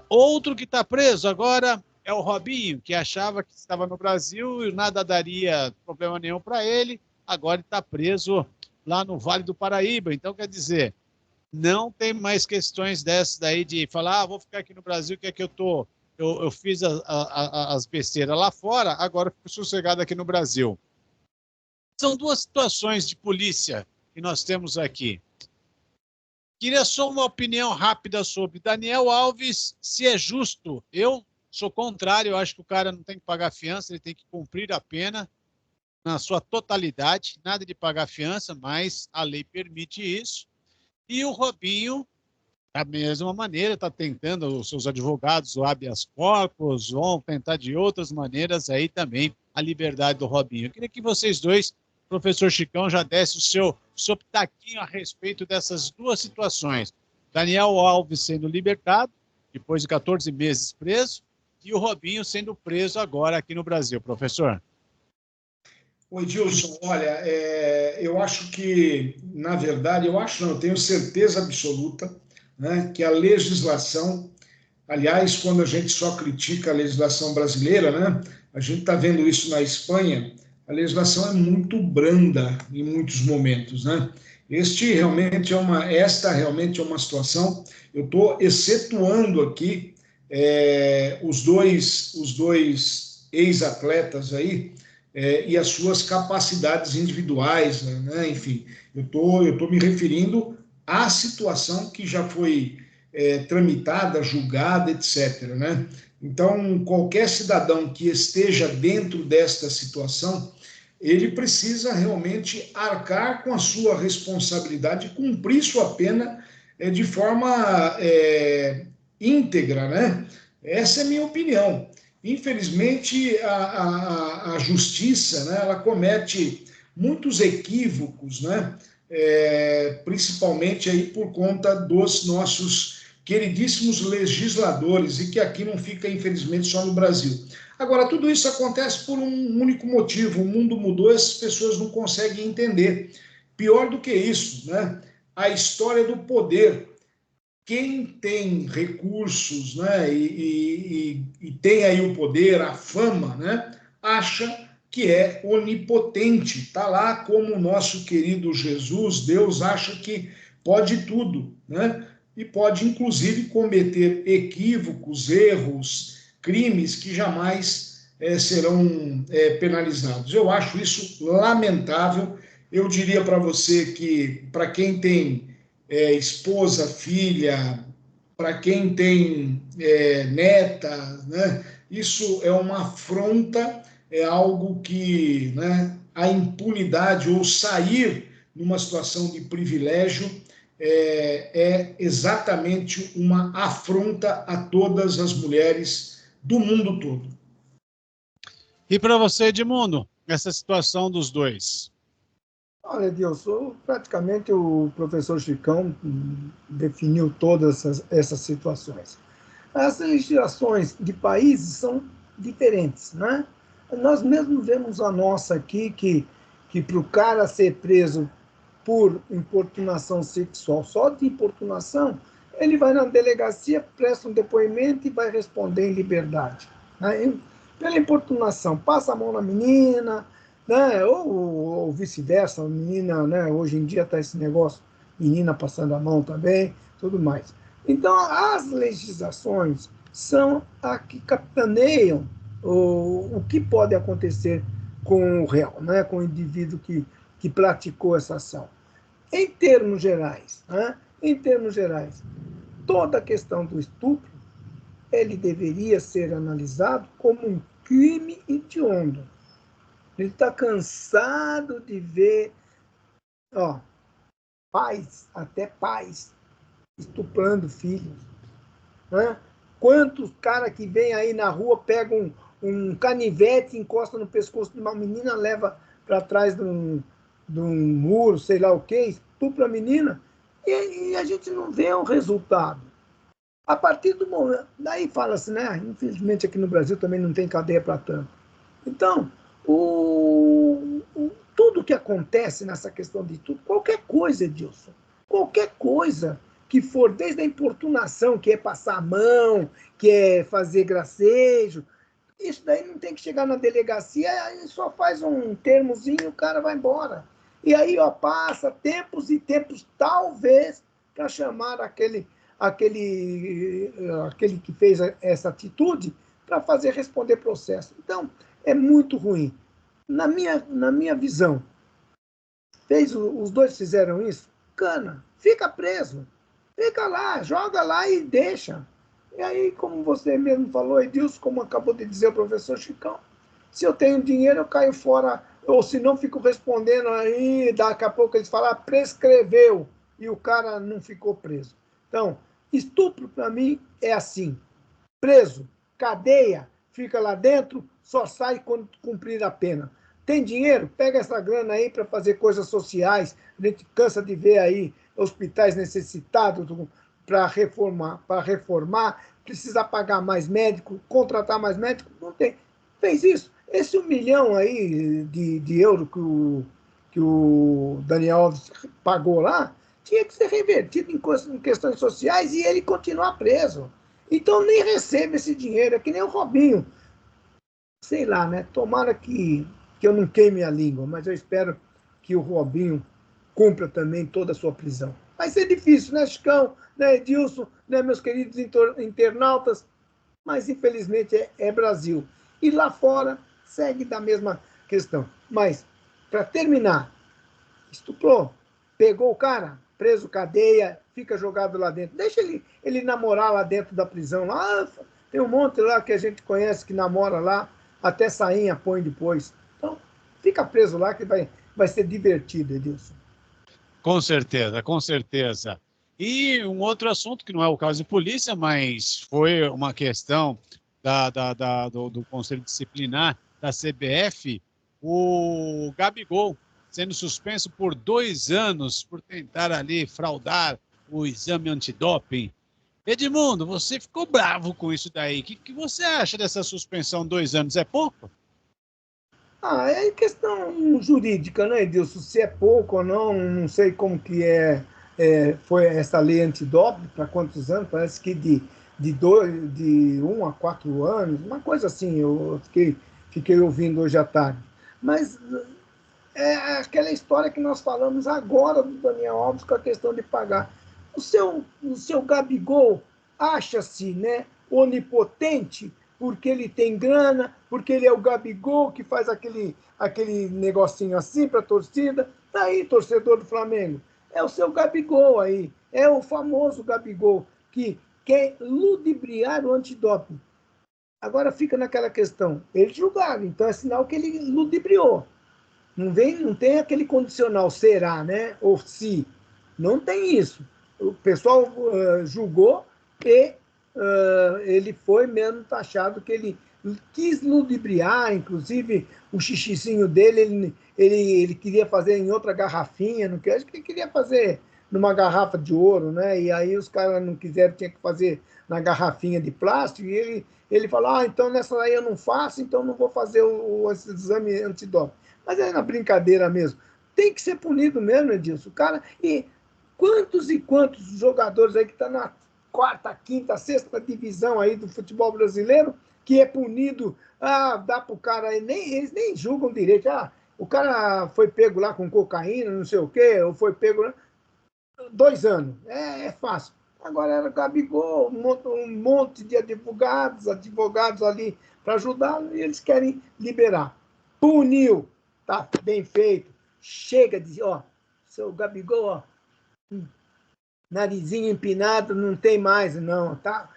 Speaker 1: Outro que está preso agora é o Robinho, que achava que estava no Brasil e nada daria problema nenhum para ele, agora está preso lá no Vale do Paraíba. Então, quer dizer, não tem mais questões dessas daí de falar, vou ficar aqui no Brasil, que é que eu fiz as besteiras lá fora, agora fico sossegado aqui no Brasil. São duas situações de polícia que nós temos aqui. Queria só uma opinião rápida sobre Daniel Alves, se é justo. Eu sou contrário, eu acho que o cara não tem que pagar fiança, ele tem que cumprir a pena na sua totalidade, nada de pagar fiança, mas a lei permite isso. E o Robinho Da mesma maneira, está tentando, os seus advogados, o habeas corpus, vão tentar de outras maneiras aí também a liberdade do Robinho. Eu queria que vocês dois, professor Chicão, já desse o seu pitaquinho a respeito dessas duas situações. Daniel Alves sendo libertado, depois de 14 meses preso, e o Robinho sendo preso agora aqui no Brasil. Professor?
Speaker 3: Oi, Edilson, olha, eu acho que, na verdade, eu tenho certeza absoluta, né, que a legislação, aliás, quando a gente só critica a legislação brasileira, né, a gente está vendo isso na Espanha, a legislação é muito branda em muitos momentos, né? Esta realmente é uma situação, eu estou excetuando aqui os dois ex-atletas aí, e as suas capacidades individuais, né? Enfim, eu tô me referindo à situação que já foi tramitada, julgada, etc. Né? Então, qualquer cidadão que esteja dentro desta situação, ele precisa realmente arcar com a sua responsabilidade e cumprir sua pena de forma íntegra, né? Essa é a minha opinião. Infelizmente, a justiça, né, ela comete muitos equívocos, né, principalmente aí por conta dos nossos queridíssimos legisladores, e que aqui não fica, infelizmente, só no Brasil. Agora, tudo isso acontece por um único motivo: o mundo mudou e as pessoas não conseguem entender. Pior do que isso, né, a história do poder. Quem tem recursos, né, e tem aí o poder, a fama, né, acha que é onipotente, está lá como o nosso querido Jesus, Deus acha que pode tudo, né, e pode inclusive cometer equívocos, erros, crimes que jamais serão penalizados. Eu acho isso lamentável. Eu diria para você que, para quem tem esposa, filha, para quem tem neta, né? Isso é uma afronta, é algo que, né, a impunidade ou sair numa situação de privilégio é exatamente uma afronta a todas as mulheres do mundo todo.
Speaker 1: E para você, Edmundo, essa situação dos dois?
Speaker 2: Olha, Edilson, praticamente o professor Chicão definiu todas essas situações. As legislações de países são diferentes, né? Nós mesmo vemos a nossa aqui, que para o cara ser preso por importunação sexual, só de importunação, ele vai na delegacia, presta um depoimento e vai responder em liberdade. Né? Pela importunação, passa a mão na menina, né? Ou vice-versa, a menina, né? Hoje em dia está esse negócio, menina passando a mão também, tudo mais. Então, as legislações são a que capitaneiam o que pode acontecer com o réu, né? Com o indivíduo que praticou essa ação. Em termos gerais, né? Em termos gerais, toda a questão do estupro, ele deveria ser analisado como um crime hediondo. Ele está cansado de ver pais, até pais, estuprando filhos. Né? Quantos caras que vêm aí na rua, pegam um canivete, encosta no pescoço de uma menina, leva para trás de um muro, sei lá o que, estupra a menina, e a gente não vê o resultado. A partir do momento... Daí fala-se, né? Infelizmente aqui no Brasil também não tem cadeia para tanto. Então, tudo que acontece nessa questão de tudo, qualquer coisa, Edilson, qualquer coisa que for, desde a importunação, que é passar a mão, que é fazer gracejo, isso daí não tem que chegar na delegacia, aí só faz um termozinho e o cara vai embora. E aí passa tempos e tempos, talvez, para chamar aquele que fez essa atitude para fazer responder processo. Então, é muito ruim. Na minha visão, os dois fizeram isso, cana, fica preso, fica lá, joga lá e deixa. E aí, como você mesmo falou, Edilson, como acabou de dizer o professor Chicão, se eu tenho dinheiro, eu caio fora, ou se não, fico respondendo aí, daqui a pouco eles falam, prescreveu, e o cara não ficou preso. Então, Estupro, para mim, é assim. Preso, cadeia, fica lá dentro, só sai quando cumprir a pena. Tem dinheiro? Pega essa grana aí para fazer coisas sociais. A gente cansa de ver aí hospitais necessitados para reformar, precisa pagar mais médico, contratar mais médico, não tem. Fez isso. Esse 1 milhão aí de euro que o Daniel Alves pagou lá, tinha que ser revertido em questões sociais e ele continuar preso. Então nem recebe esse dinheiro, é que nem o Robinho. Sei lá, né? Tomara que eu não queime a língua, mas eu espero que o Robinho cumpra também toda a sua prisão. Vai ser difícil, né, Chicão, né, Edilson, né, meus queridos internautas, mas infelizmente é Brasil. E lá fora segue da mesma questão. Mas, para terminar, estuprou, pegou o cara, preso, cadeia, fica jogado lá dentro. Deixa ele namorar lá dentro da prisão. Lá, tem um monte lá que a gente conhece que namora lá, até sainha põe depois. Então, fica preso lá que vai ser divertido, Edilson.
Speaker 1: Com certeza, com certeza. E um outro assunto que não é o caso de polícia, mas foi uma questão do Conselho Disciplinar da CBF, o Gabigol sendo suspenso por 2 anos por tentar ali fraudar o exame antidoping. Edmundo, você ficou bravo com isso daí. O que você acha dessa suspensão 2 anos? É pouco?
Speaker 2: É questão jurídica, né, Edilson? Se é pouco ou não, não sei como que foi essa lei antidoping, para quantos anos? Parece que de 1 a 4 anos, uma coisa assim, eu fiquei ouvindo hoje à tarde. Mas é aquela história que nós falamos agora do Daniel Alves com a questão de pagar. O seu Gabigol acha-se, né, onipotente, porque ele tem grana, porque ele é o Gabigol que faz aquele negocinho assim para a torcida. Tá aí, torcedor do Flamengo. É o seu Gabigol aí. É o famoso Gabigol que quer ludibriar o antidoping. Agora fica naquela questão. Ele julgaram, então é sinal que ele ludibriou. Não tem aquele condicional será, né? Ou se. Não tem isso. O pessoal julgou e ele foi mesmo taxado que ele quis ludibriar, inclusive o xixicinho dele, ele queria fazer em outra garrafinha, não quer, acho que ele queria fazer numa garrafa de ouro, né? E aí os caras não quiseram, tinha que fazer na garrafinha de plástico, e ele falou, então nessa aí eu não faço, então não vou fazer esse exame antidoping. Mas é na brincadeira mesmo. Tem que ser punido mesmo, Edilson. Cara, e quantos jogadores aí que estão na 4ª, 5ª, 6ª divisão aí do futebol brasileiro que é punido, dá pro cara aí, eles nem julgam direito. O cara foi pego lá com cocaína, não sei o quê, ou foi pego 2 anos. É fácil. Agora era Gabigol, um monte de advogados ali para ajudá-lo, e eles querem liberar. Puniu. Tá bem feito. Chega de, seu Gabigol, narizinho empinado, não tem mais, não. Tá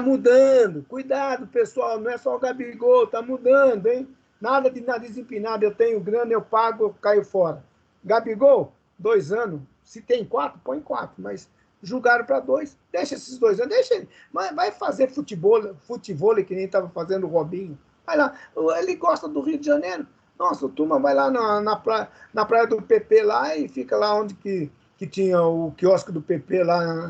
Speaker 2: mudando. Cuidado, pessoal, não é só o Gabigol, tá mudando, hein? Nada de nariz empinado, eu tenho grana, eu pago, eu caio fora. Gabigol, 2 anos. Se tem 4, põe 4, mas julgaram para 2, deixa esses 2 anos, deixa ele. Mas vai fazer futebol que nem estava fazendo o Robinho. Vai lá, ele gosta do Rio de Janeiro. Nossa, o turma vai lá na praia do PP lá e fica lá onde que tinha o quiosque do PP lá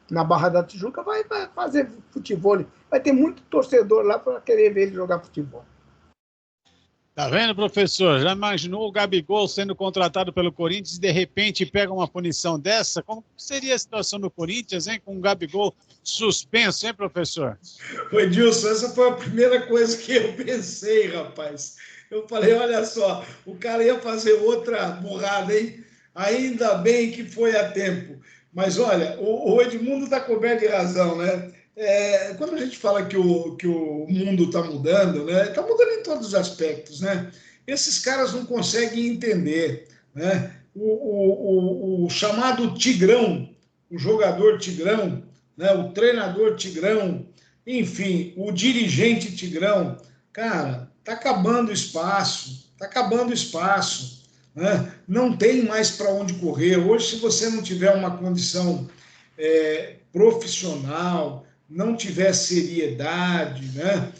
Speaker 2: na Barra da Tijuca, vai fazer futebol. Vai ter muito torcedor lá para querer ver ele jogar futebol.
Speaker 1: Tá vendo, professor? Já imaginou o Gabigol sendo contratado pelo Corinthians e de repente pega uma punição dessa? Como seria a situação do Corinthians, hein? Com o Gabigol suspenso, hein, professor?
Speaker 3: Ô, Edilson, essa foi a primeira coisa que eu pensei, rapaz. Eu falei, olha só, o cara ia fazer outra burrada, hein? Ainda bem que foi a tempo. Mas, olha, o Edmundo está coberto de razão, né? Quando a gente fala que o mundo está mudando, né? Está mudando em todos os aspectos, né? Esses caras não conseguem entender, né? O chamado Tigrão, o jogador Tigrão, né? O treinador Tigrão, enfim, o dirigente Tigrão, cara, está acabando o espaço, né? Não tem mais para onde correr. Hoje, se você não tiver uma condição profissional, não tiver seriedade, né?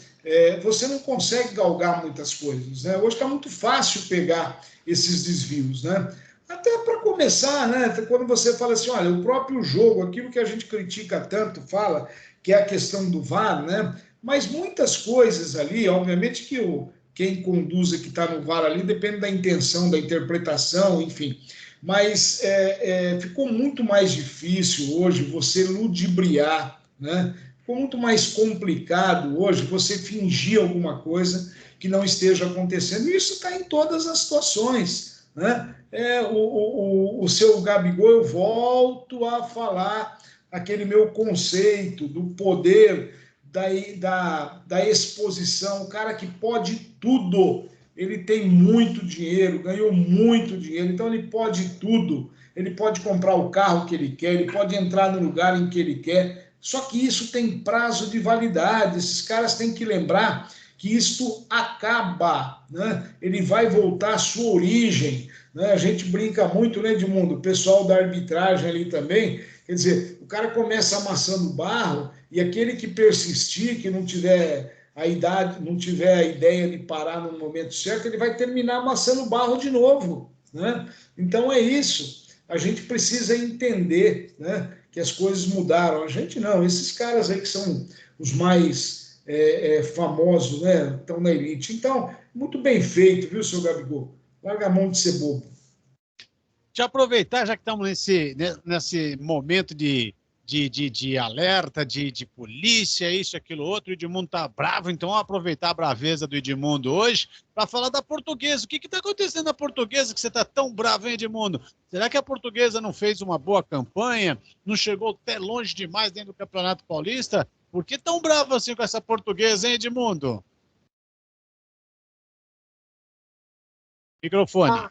Speaker 3: Você não consegue galgar muitas coisas, né? Hoje está muito fácil pegar esses desvios, né? Até para começar, né? Quando você fala assim, olha, o próprio jogo, aquilo que a gente critica tanto, fala que é a questão do VAR, né? Mas muitas coisas ali, obviamente que quem conduz que está no VAR ali depende da intenção, da interpretação, enfim. Mas ficou muito mais difícil hoje você ludibriar, né? Ficou muito mais complicado hoje você fingir alguma coisa que não esteja acontecendo. E isso está em todas as situações, né? O seu Gabigol, eu volto a falar aquele meu conceito do poder, da exposição, o cara que pode tudo, ele tem muito dinheiro, ganhou muito dinheiro, então ele pode tudo, ele pode comprar o carro que ele quer, ele pode entrar no lugar em que ele quer, só que isso tem prazo de validade, esses caras têm que lembrar que isto acaba, né? Ele vai voltar à sua origem, né? A gente brinca muito, né, Edmundo? O pessoal da arbitragem ali também, quer dizer, o cara começa amassando barro e aquele que persistir, que não tiver a idade, não tiver a ideia de parar no momento certo, ele vai terminar amassando barro de novo, né? Então é isso. A gente precisa entender, né, que as coisas mudaram. A gente não, esses caras aí que são os mais famosos, né, estão na elite. Então, muito bem feito, viu, seu Gabigol? Larga a mão de ser bobo.
Speaker 1: Deixa eu aproveitar, já que estamos nesse momento de alerta, de polícia, isso, aquilo, outro, o Edmundo está bravo, então vamos aproveitar a braveza do Edmundo hoje para falar da Portuguesa. O que está acontecendo na Portuguesa que você está tão bravo, hein, Edmundo? Será que a Portuguesa não fez uma boa campanha? Não chegou até longe demais dentro do Campeonato Paulista? Por que tão bravo assim com essa Portuguesa, hein, Edmundo? Microfone.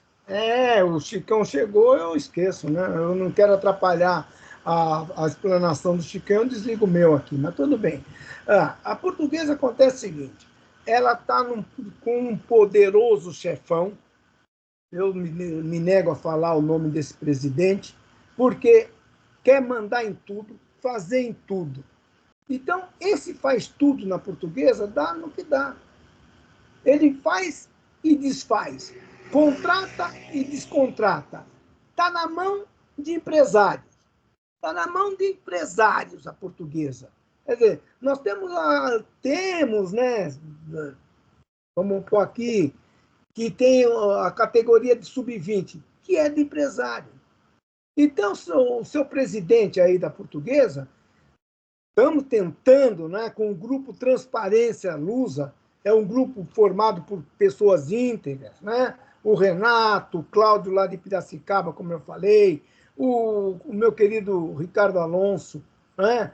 Speaker 2: O Chicão chegou, eu esqueço, né? Eu não quero atrapalhar a explanação do Chicão, eu desligo o meu aqui, mas tudo bem. A Portuguesa acontece o seguinte, ela está com um poderoso chefão, eu me nego a falar o nome desse presidente, porque quer mandar em tudo, fazer em tudo. Então, esse faz tudo na Portuguesa, dá no que dá. Ele faz e desfaz, contrata e descontrata. Está na mão de empresários. Está na mão de empresários a Portuguesa. Quer dizer, nós temos, né? Vamos pôr aqui, que tem a categoria de sub-20, que é de empresário. Então, o seu presidente aí da Portuguesa, estamos tentando, né, com o grupo Transparência Lusa, é um grupo formado por pessoas íntegras, né? O Renato, o Cláudio lá de Piracicaba, como eu falei, o meu querido Ricardo Alonso, né?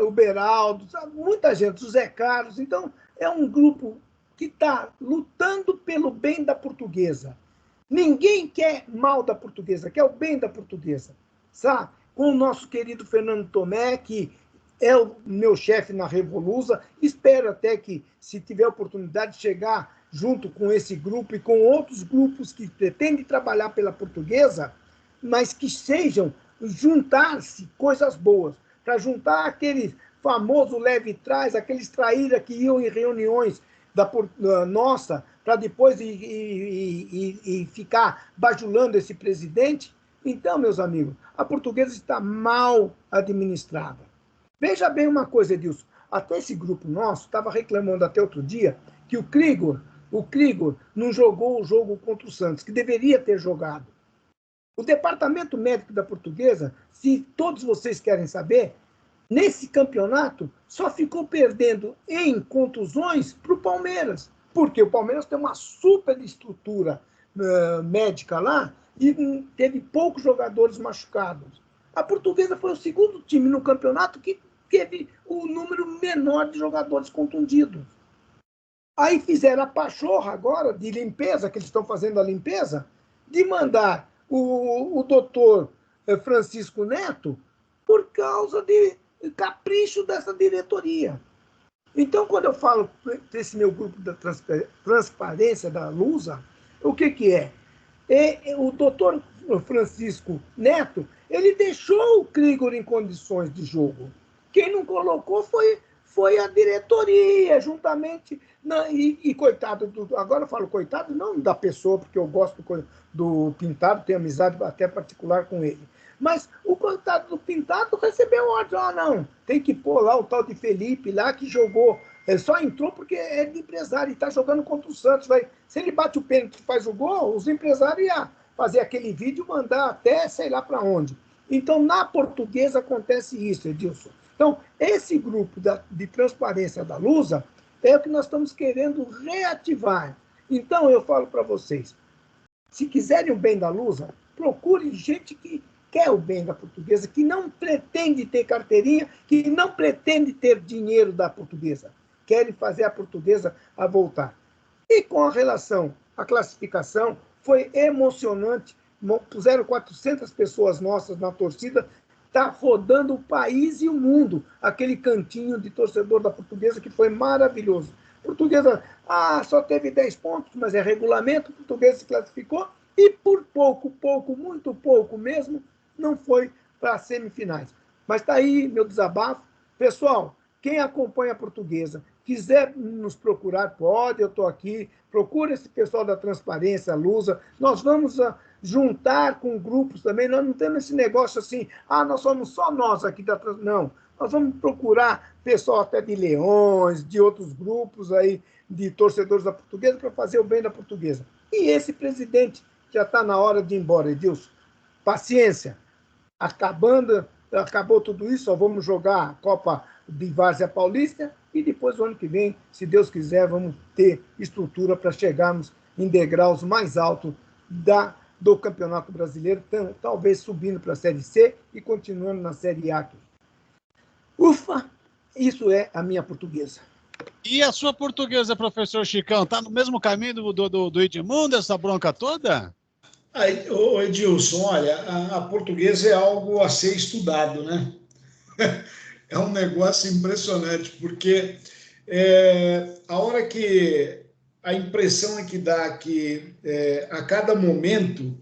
Speaker 2: O Beraldo, muita gente, o Zé Carlos. Então, é um grupo que está lutando pelo bem da Portuguesa. Ninguém quer mal da Portuguesa, quer o bem da Portuguesa, sabe? Com o nosso querido Fernando Tomé, que é o meu chefe na Revolusa, espero até que, se tiver oportunidade, chegar junto com esse grupo e com outros grupos que pretendem trabalhar pela Portuguesa, mas que sejam juntar-se coisas boas, para juntar aquele famoso leve e trás, aqueles traíra que iam em reuniões nossa, para depois e ficar bajulando esse presidente. Então, meus amigos, a Portuguesa está mal administrada. Veja bem uma coisa, Edilson, até esse grupo nosso estava reclamando até outro dia que o Krigor não jogou o jogo contra o Santos, que deveria ter jogado. O departamento médico da Portuguesa, se todos vocês querem saber, nesse campeonato só ficou perdendo em contusões para o Palmeiras, porque o Palmeiras tem uma super estrutura médica lá e teve poucos jogadores machucados. A Portuguesa foi o segundo time no campeonato que teve o número menor de jogadores contundidos. Aí fizeram a pachorra agora de limpeza, que eles estão fazendo a limpeza, de mandar o doutor Francisco Neto por causa de capricho dessa diretoria. Então, quando eu falo desse meu grupo da transparência da Lusa, o que é? O doutor Francisco Neto, ele deixou o Krigor em condições de jogo. Quem não colocou foi a diretoria, juntamente... E coitado, agora eu falo coitado, não da pessoa, porque eu gosto do Pintado, tenho amizade até particular com ele. Mas o coitado do Pintado recebeu ordem, não, tem que pôr lá o tal de Felipe lá, que jogou, ele só entrou porque é de empresário, e está jogando contra o Santos. Se ele bate o pênalti e faz o gol, os empresários iam fazer aquele vídeo e mandar até sei lá para onde. Então, na Portuguesa acontece isso, Edilson. Então, esse grupo de transparência da Lusa é o que nós estamos querendo reativar. Então, eu falo para vocês, se quiserem o bem da Lusa, procurem gente que quer o bem da Portuguesa, que não pretende ter carteirinha, que não pretende ter dinheiro da Portuguesa. Querem fazer a Portuguesa a voltar. E com a relação à classificação, foi emocionante. Puseram 400 pessoas nossas na torcida, está rodando o país e o mundo, aquele cantinho de torcedor da Portuguesa que foi maravilhoso. Portuguesa, só teve 10 pontos, mas é regulamento, Portuguesa se classificou e por pouco, muito pouco mesmo, não foi para as semifinais. Mas está aí meu desabafo. Pessoal, quem acompanha a Portuguesa, quiser nos procurar, pode, eu estou aqui, procura esse pessoal da Transparência, a Lusa, nós vamos juntar com grupos também, nós não temos esse negócio assim, nós somos só nós aqui da Transparência, não, nós vamos procurar pessoal até de Leões, de outros grupos aí, de torcedores da Portuguesa, para fazer o bem da Portuguesa. E esse presidente já está na hora de ir embora, Edilson. Paciência, acabou tudo isso, só vamos jogar a Copa de Várzea Paulista e depois, o ano que vem, se Deus quiser, vamos ter estrutura para chegarmos em degraus mais altos do Campeonato Brasileiro, talvez subindo para a Série C e continuando na Série A aqui. Ufa, isso é a minha Portuguesa.
Speaker 1: E a sua Portuguesa, professor Chicão, está no mesmo caminho do Edmundo, essa bronca toda?
Speaker 3: Edilson, olha, a Portuguesa é algo a ser estudado, né? É um negócio impressionante, porque a hora que a impressão é que dá que a cada momento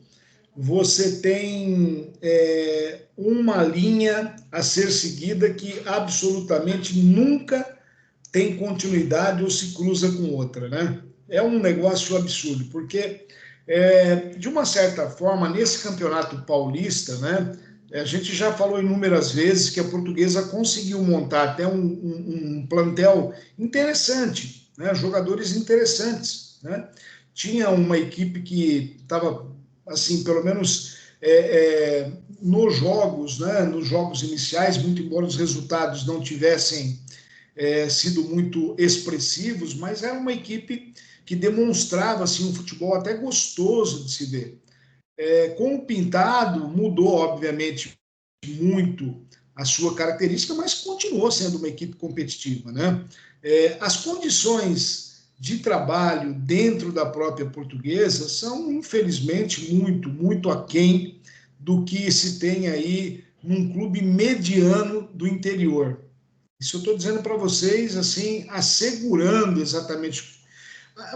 Speaker 3: você tem uma linha a ser seguida que absolutamente nunca tem continuidade ou se cruza com outra, né? É um negócio absurdo, porque, de uma certa forma, nesse campeonato paulista, né, a gente já falou inúmeras vezes que a Portuguesa conseguiu montar até um plantel interessante, né, jogadores interessantes, né? Tinha uma equipe que estava, assim, pelo menos nos jogos, né, nos jogos iniciais, muito embora os resultados não tivessem sido muito expressivos, mas era uma equipe que demonstrava assim, um futebol até gostoso de se ver. Com o Pintado, mudou, obviamente, muito a sua característica, mas continuou sendo uma equipe competitiva, né? As condições de trabalho dentro da própria Portuguesa são, infelizmente, muito aquém do que se tem aí num clube mediano do interior. Isso eu estou dizendo para vocês, assim, assegurando exatamente.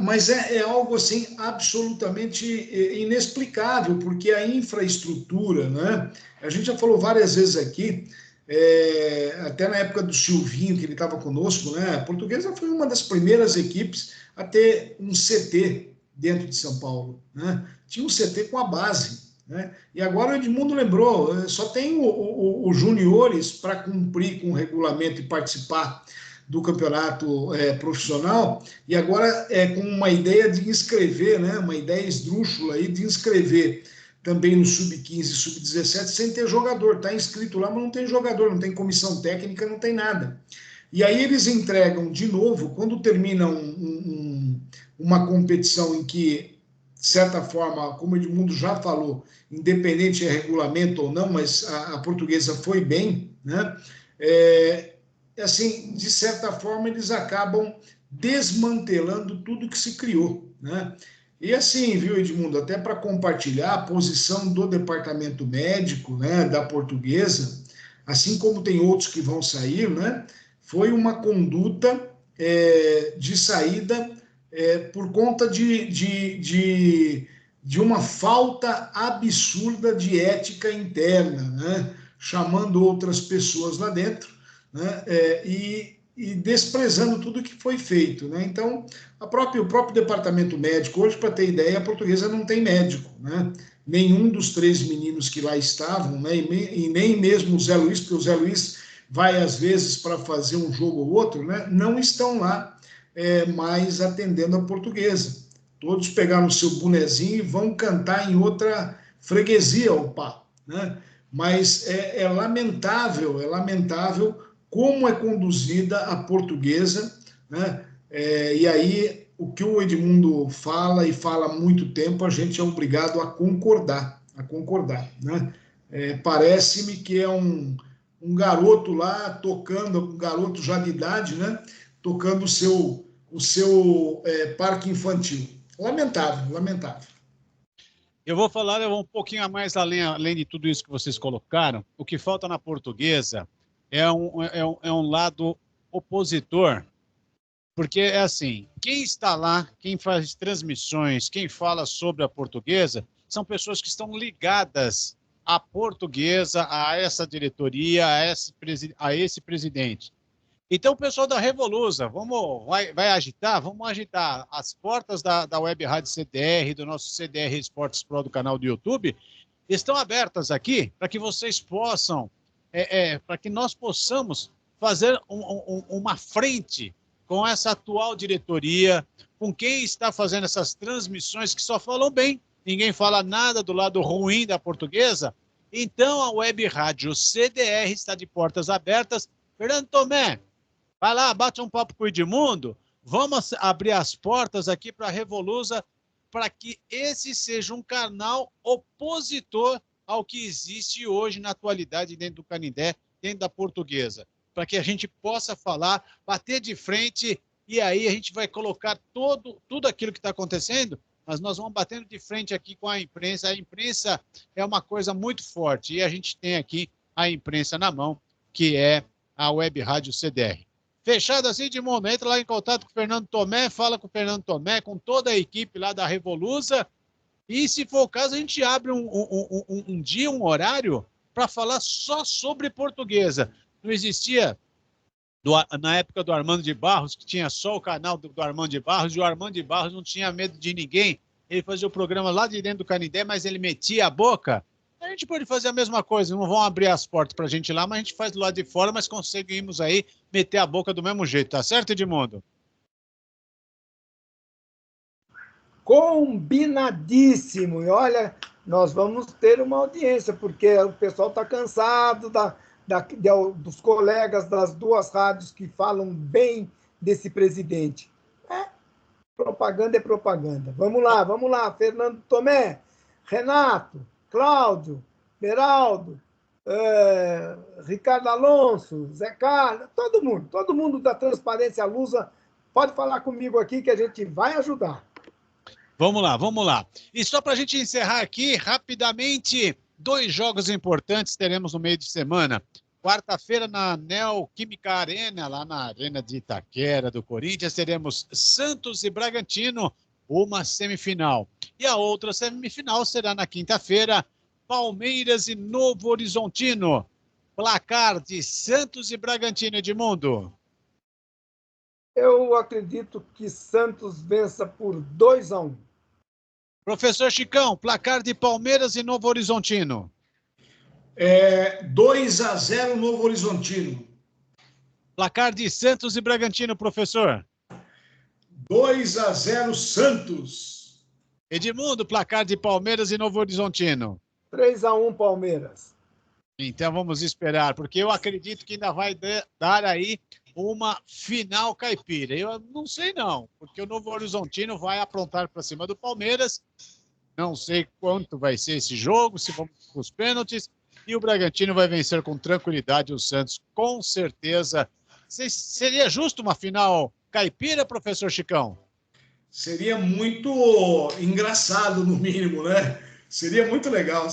Speaker 3: Mas é algo, assim, absolutamente inexplicável, porque a infraestrutura, né? A gente já falou várias vezes aqui, até na época do Silvinho, que ele estava conosco, né? A Portuguesa foi uma das primeiras equipes a ter um CT dentro de São Paulo, né? Tinha um CT com a base, né? E agora o Edmundo lembrou, só tem os juniores para cumprir com o regulamento e participar do campeonato profissional, e agora com uma ideia de inscrever, né, uma ideia esdrúxula aí de inscrever também no sub-15 e sub-17 sem ter jogador, está inscrito lá, mas não tem jogador, não tem comissão técnica, não tem nada. E aí eles entregam de novo, quando termina uma competição em que, de certa forma, como o Edmundo já falou, independente é regulamento ou não, mas a Portuguesa foi bem, né? Assim, de certa forma, eles acabam desmantelando tudo que se criou, né? E assim, viu, Edmundo, até para compartilhar a posição do departamento médico, né, da Portuguesa, assim como tem outros que vão sair, né, foi uma conduta de saída por conta de de uma falta absurda de ética interna, né? Chamando outras pessoas lá dentro, né? E desprezando tudo que foi feito, né? Então, o próprio departamento médico, hoje, para ter ideia, a Portuguesa não tem médico, né? Nenhum dos 3 meninos que lá estavam, né? E nem mesmo o Zé Luiz, porque o Zé Luiz vai às vezes para fazer um jogo ou outro, né? Não estão lá mais atendendo a Portuguesa. Todos pegaram o seu bonezinho e vão cantar em outra freguesia, opa, né? Mas é lamentável como é conduzida a Portuguesa, né? E aí, o que o Edmundo fala, e fala há muito tempo, a gente é obrigado a concordar, né? Parece-me que é um garoto lá tocando, um garoto já de idade, né? Tocando o seu parque infantil. Lamentável.
Speaker 1: Eu vou falar um pouquinho a mais além de tudo isso que vocês colocaram. O que falta na Portuguesa é um lado opositor, porque é assim, quem está lá, quem faz transmissões, quem fala sobre a Portuguesa, são pessoas que estão ligadas à Portuguesa, a essa diretoria, a esse presidente. Então, o pessoal da Revolusa, vai agitar? Vamos agitar. As portas da Web Rádio CDR, do nosso CDR Esportes Pro do canal do YouTube, estão abertas aqui para que vocês possam, para que nós possamos fazer uma frente com essa atual diretoria, com quem está fazendo essas transmissões que só falam bem, ninguém fala nada do lado ruim da Portuguesa. Então, a Web Rádio CDR está de portas abertas. Fernando Tomé, vai lá, bate um papo com o Edmundo, vamos abrir as portas aqui para a Revolusa, para que esse seja um canal opositor ao que existe hoje na atualidade dentro do Canindé, dentro da Portuguesa, para que a gente possa falar, bater de frente, e aí a gente vai colocar tudo aquilo que está acontecendo, mas nós vamos batendo de frente aqui com a imprensa. A imprensa é uma coisa muito forte, e a gente tem aqui a imprensa na mão, que é a Web Rádio CDR. Fechado assim, Edmundo, entra lá em contato com o Fernando Tomé, fala com o Fernando Tomé, com toda a equipe lá da Revolusa, e se for o caso, a gente abre um dia, um horário, para falar só sobre Portuguesa. Não existia, na época do Armando de Barros, que tinha só o canal do Armando de Barros, e o Armando de Barros não tinha medo de ninguém, ele fazia o programa lá de dentro do Canindé, mas ele metia a boca. A gente pode fazer a mesma coisa, não vão abrir as portas para a gente lá, mas a gente faz do lado de fora, mas conseguimos aí meter a boca do mesmo jeito, tá certo, Edmundo?
Speaker 2: Combinadíssimo. E olha, nós vamos ter uma audiência, porque o pessoal está cansado dos colegas das duas rádios que falam bem desse presidente. Propaganda é propaganda. Vamos lá, Fernando Tomé, Renato, Cláudio, Beraldo, Ricardo Alonso, Zé Carlos, todo mundo da Transparência Lusa, pode falar comigo aqui que a gente vai ajudar.
Speaker 1: Vamos lá. E só para a gente encerrar aqui, rapidamente, 2 jogos importantes teremos no meio de semana. Quarta-feira, na Neoquímica Arena, lá na Arena de Itaquera, do Corinthians, teremos Santos e Bragantino, uma semifinal. E a outra semifinal será na quinta-feira, Palmeiras e Novo Horizontino. Placar de Santos e Bragantino, Edmundo.
Speaker 2: Eu acredito que Santos vença por 2-1.
Speaker 1: Professor Chicão, placar de Palmeiras e Novo Horizontino.
Speaker 3: 2-0 Novo Horizontino.
Speaker 1: Placar de Santos e Bragantino, professor.
Speaker 3: 2-0 Santos.
Speaker 1: Edmundo, placar de Palmeiras e Novo Horizontino.
Speaker 2: 3-1 Palmeiras.
Speaker 1: Então vamos esperar, porque eu acredito que ainda vai dar aí uma final caipira. Eu não sei não, porque o Novo Horizontino vai aprontar para cima do Palmeiras. Não sei quanto vai ser esse jogo, se vamos para os pênaltis. E o Bragantino vai vencer com tranquilidade o Santos, com certeza. Seria justo uma final caipira, professor Chicão?
Speaker 3: Seria muito engraçado, no mínimo, né? Seria muito legal.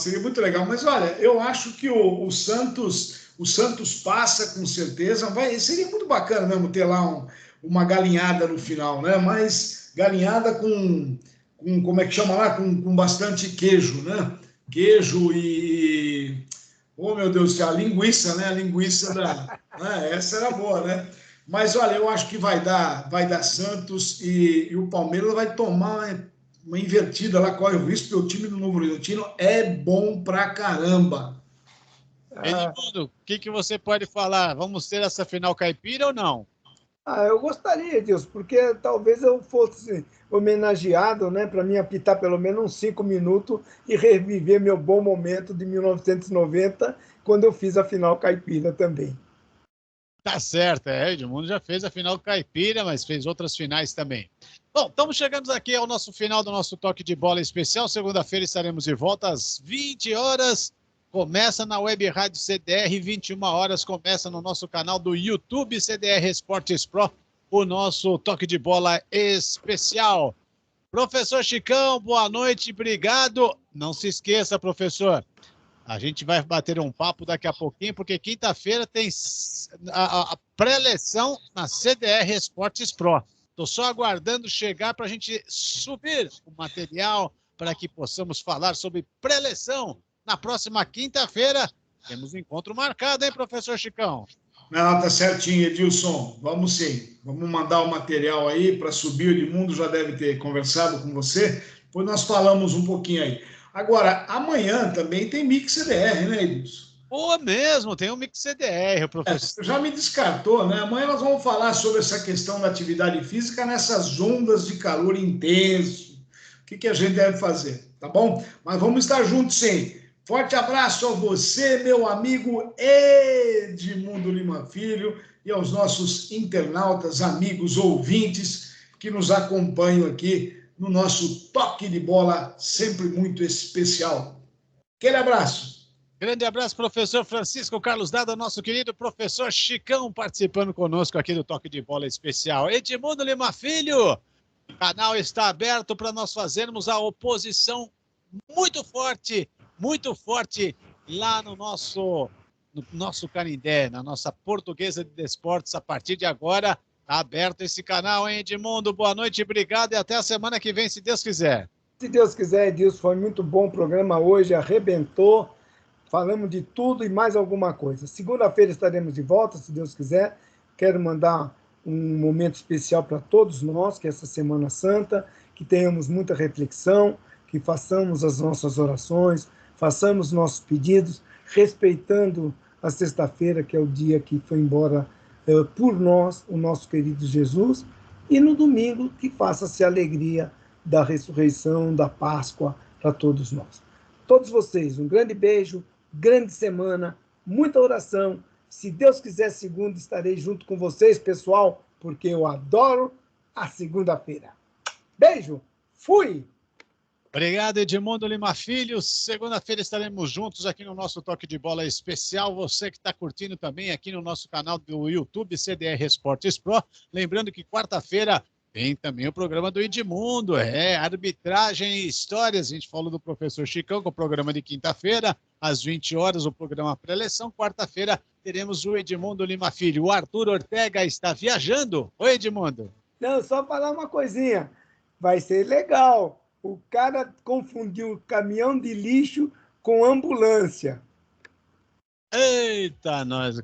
Speaker 3: Mas, olha, eu acho que o Santos passa, com certeza. Seria muito bacana mesmo ter lá uma galinhada no final, né? Mas galinhada com como é que chama lá? Com bastante queijo, né? Queijo e... Oh, meu Deus, a linguiça, né? A linguiça da... essa era boa, né? Mas, olha, eu acho que vai dar Santos e o Palmeiras vai tomar uma invertida lá, corre o risco, porque o time do Novo Horizontino é bom pra caramba.
Speaker 1: Edmundo, o que você pode falar? Vamos ter essa final caipira ou não?
Speaker 2: Eu gostaria disso, porque talvez eu fosse homenageado, né, para mim apitar pelo menos uns 5 minutos e reviver meu bom momento de 1990, quando eu fiz a final caipira também.
Speaker 1: Tá certo, Edmundo já fez a final caipira, mas fez outras finais também. Bom, estamos chegando aqui ao nosso final do nosso toque de bola especial. Segunda-feira estaremos de volta às 20 horas. Começa na Web Rádio CDR, 21 horas, começa no nosso canal do YouTube CDR Esportes Pro, o nosso toque de bola especial. Professor Chicão, boa noite, obrigado. Não se esqueça, professor, a gente vai bater um papo daqui a pouquinho, porque quinta-feira tem a pré-eleção na CDR Esportes Pro. Estou só aguardando chegar para a gente subir o material para que possamos falar sobre pré-eleção. Na próxima quinta-feira, temos um encontro marcado, hein, professor Chicão?
Speaker 3: Não, tá certinho, Edilson. Vamos sim. Vamos mandar o material aí para subir. O Edmundo já deve ter conversado com você. Depois nós falamos um pouquinho aí. Agora, amanhã também tem Mix CDR, né, Edilson?
Speaker 1: Pô, mesmo, tem um Mix CDR, professor.
Speaker 3: Já me descartou, né? Amanhã nós vamos falar sobre essa questão da atividade física nessas ondas de calor intenso. O que a gente deve fazer, tá bom? Mas vamos estar juntos, sim. Forte abraço a você, meu amigo Edmundo Lima Filho, e aos nossos internautas, amigos, ouvintes que nos acompanham aqui no nosso toque de bola, sempre muito especial. Aquele abraço.
Speaker 1: Grande abraço, professor Francisco Carlos Dada, nosso querido professor Chicão, participando conosco aqui do Toque de Bola Especial. Edmundo Lima Filho, o canal está aberto para nós fazermos a oposição muito forte lá no nosso Canindé, na nossa Portuguesa de Desportos. A partir de agora, está aberto esse canal, hein, Edmundo? Boa noite, obrigado e até a semana que vem, se Deus quiser.
Speaker 2: Se Deus quiser, Edilson, foi muito bom o programa hoje, arrebentou. Falamos de tudo e mais alguma coisa. Segunda-feira estaremos de volta, se Deus quiser. Quero mandar um momento especial para todos nós, que é essa Semana Santa, que tenhamos muita reflexão, que façamos as nossas orações, façamos nossos pedidos, respeitando a sexta-feira, que é o dia que foi embora por nós, o nosso querido Jesus, e no domingo que faça-se a alegria da ressurreição, da Páscoa para todos nós. Todos vocês, um grande beijo, grande semana, muita oração. Se Deus quiser, segunda estarei junto com vocês, pessoal, porque eu adoro a segunda-feira. Beijo, fui!
Speaker 1: Obrigado, Edmundo Lima Filho. Segunda-feira estaremos juntos aqui no nosso Toque de Bola Especial. Você que está curtindo também aqui no nosso canal do YouTube, CDR Esportes Pro. Lembrando que quarta-feira tem também o programa do Edmundo, arbitragem e histórias. A gente falou do professor Chicão com o programa de quinta-feira, às 20 horas, o programa pré-eleção. Quarta-feira teremos o Edmundo Lima Filho. O Arthur Ortega está viajando. Oi, Edmundo.
Speaker 2: Não, só falar uma coisinha. Vai ser legal. O cara confundiu caminhão de lixo com ambulância.
Speaker 1: Eita, nós,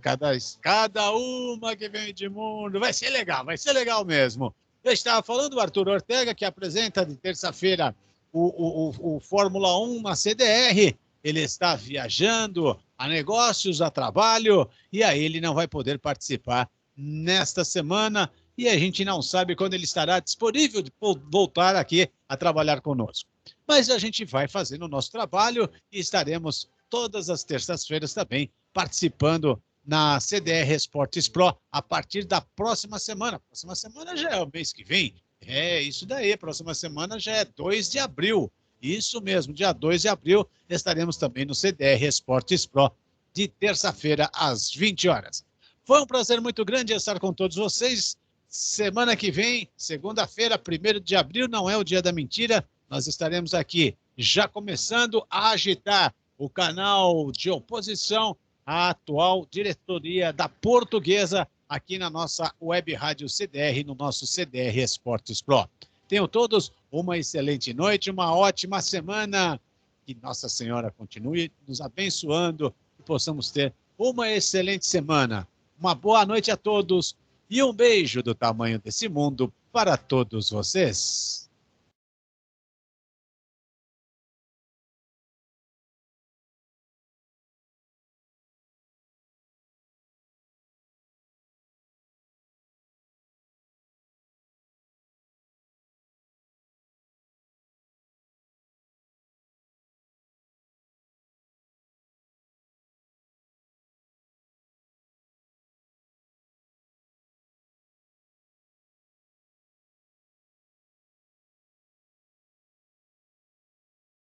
Speaker 1: cada uma que vem de mundo. Vai ser legal mesmo. Eu estava falando do Arthur Ortega, que apresenta de terça-feira o Fórmula 1 na CDR. Ele está viajando a negócios, a trabalho, e aí ele não vai poder participar nesta semana. E a gente não sabe quando ele estará disponível de voltar aqui a trabalhar conosco. Mas a gente vai fazendo o nosso trabalho e estaremos todas as terças-feiras também participando na CDR Esportes Pro a partir da próxima semana. Próxima semana já é o mês que vem. É isso daí, próxima semana já é 2 de abril. Isso mesmo, dia 2 de abril estaremos também no CDR Esportes Pro de terça-feira às 20 horas. Foi um prazer muito grande estar com todos vocês. Semana que vem, segunda-feira, 1º de abril, não é o dia da mentira, nós estaremos aqui já começando a agitar o canal de oposição à atual diretoria da Portuguesa aqui na nossa Web Rádio CDR, no nosso CDR Esportes Pro. Tenham todos uma excelente noite, uma ótima semana. Que Nossa Senhora continue nos abençoando e possamos ter uma excelente semana. Uma boa noite a todos e um beijo do tamanho desse mundo para todos vocês.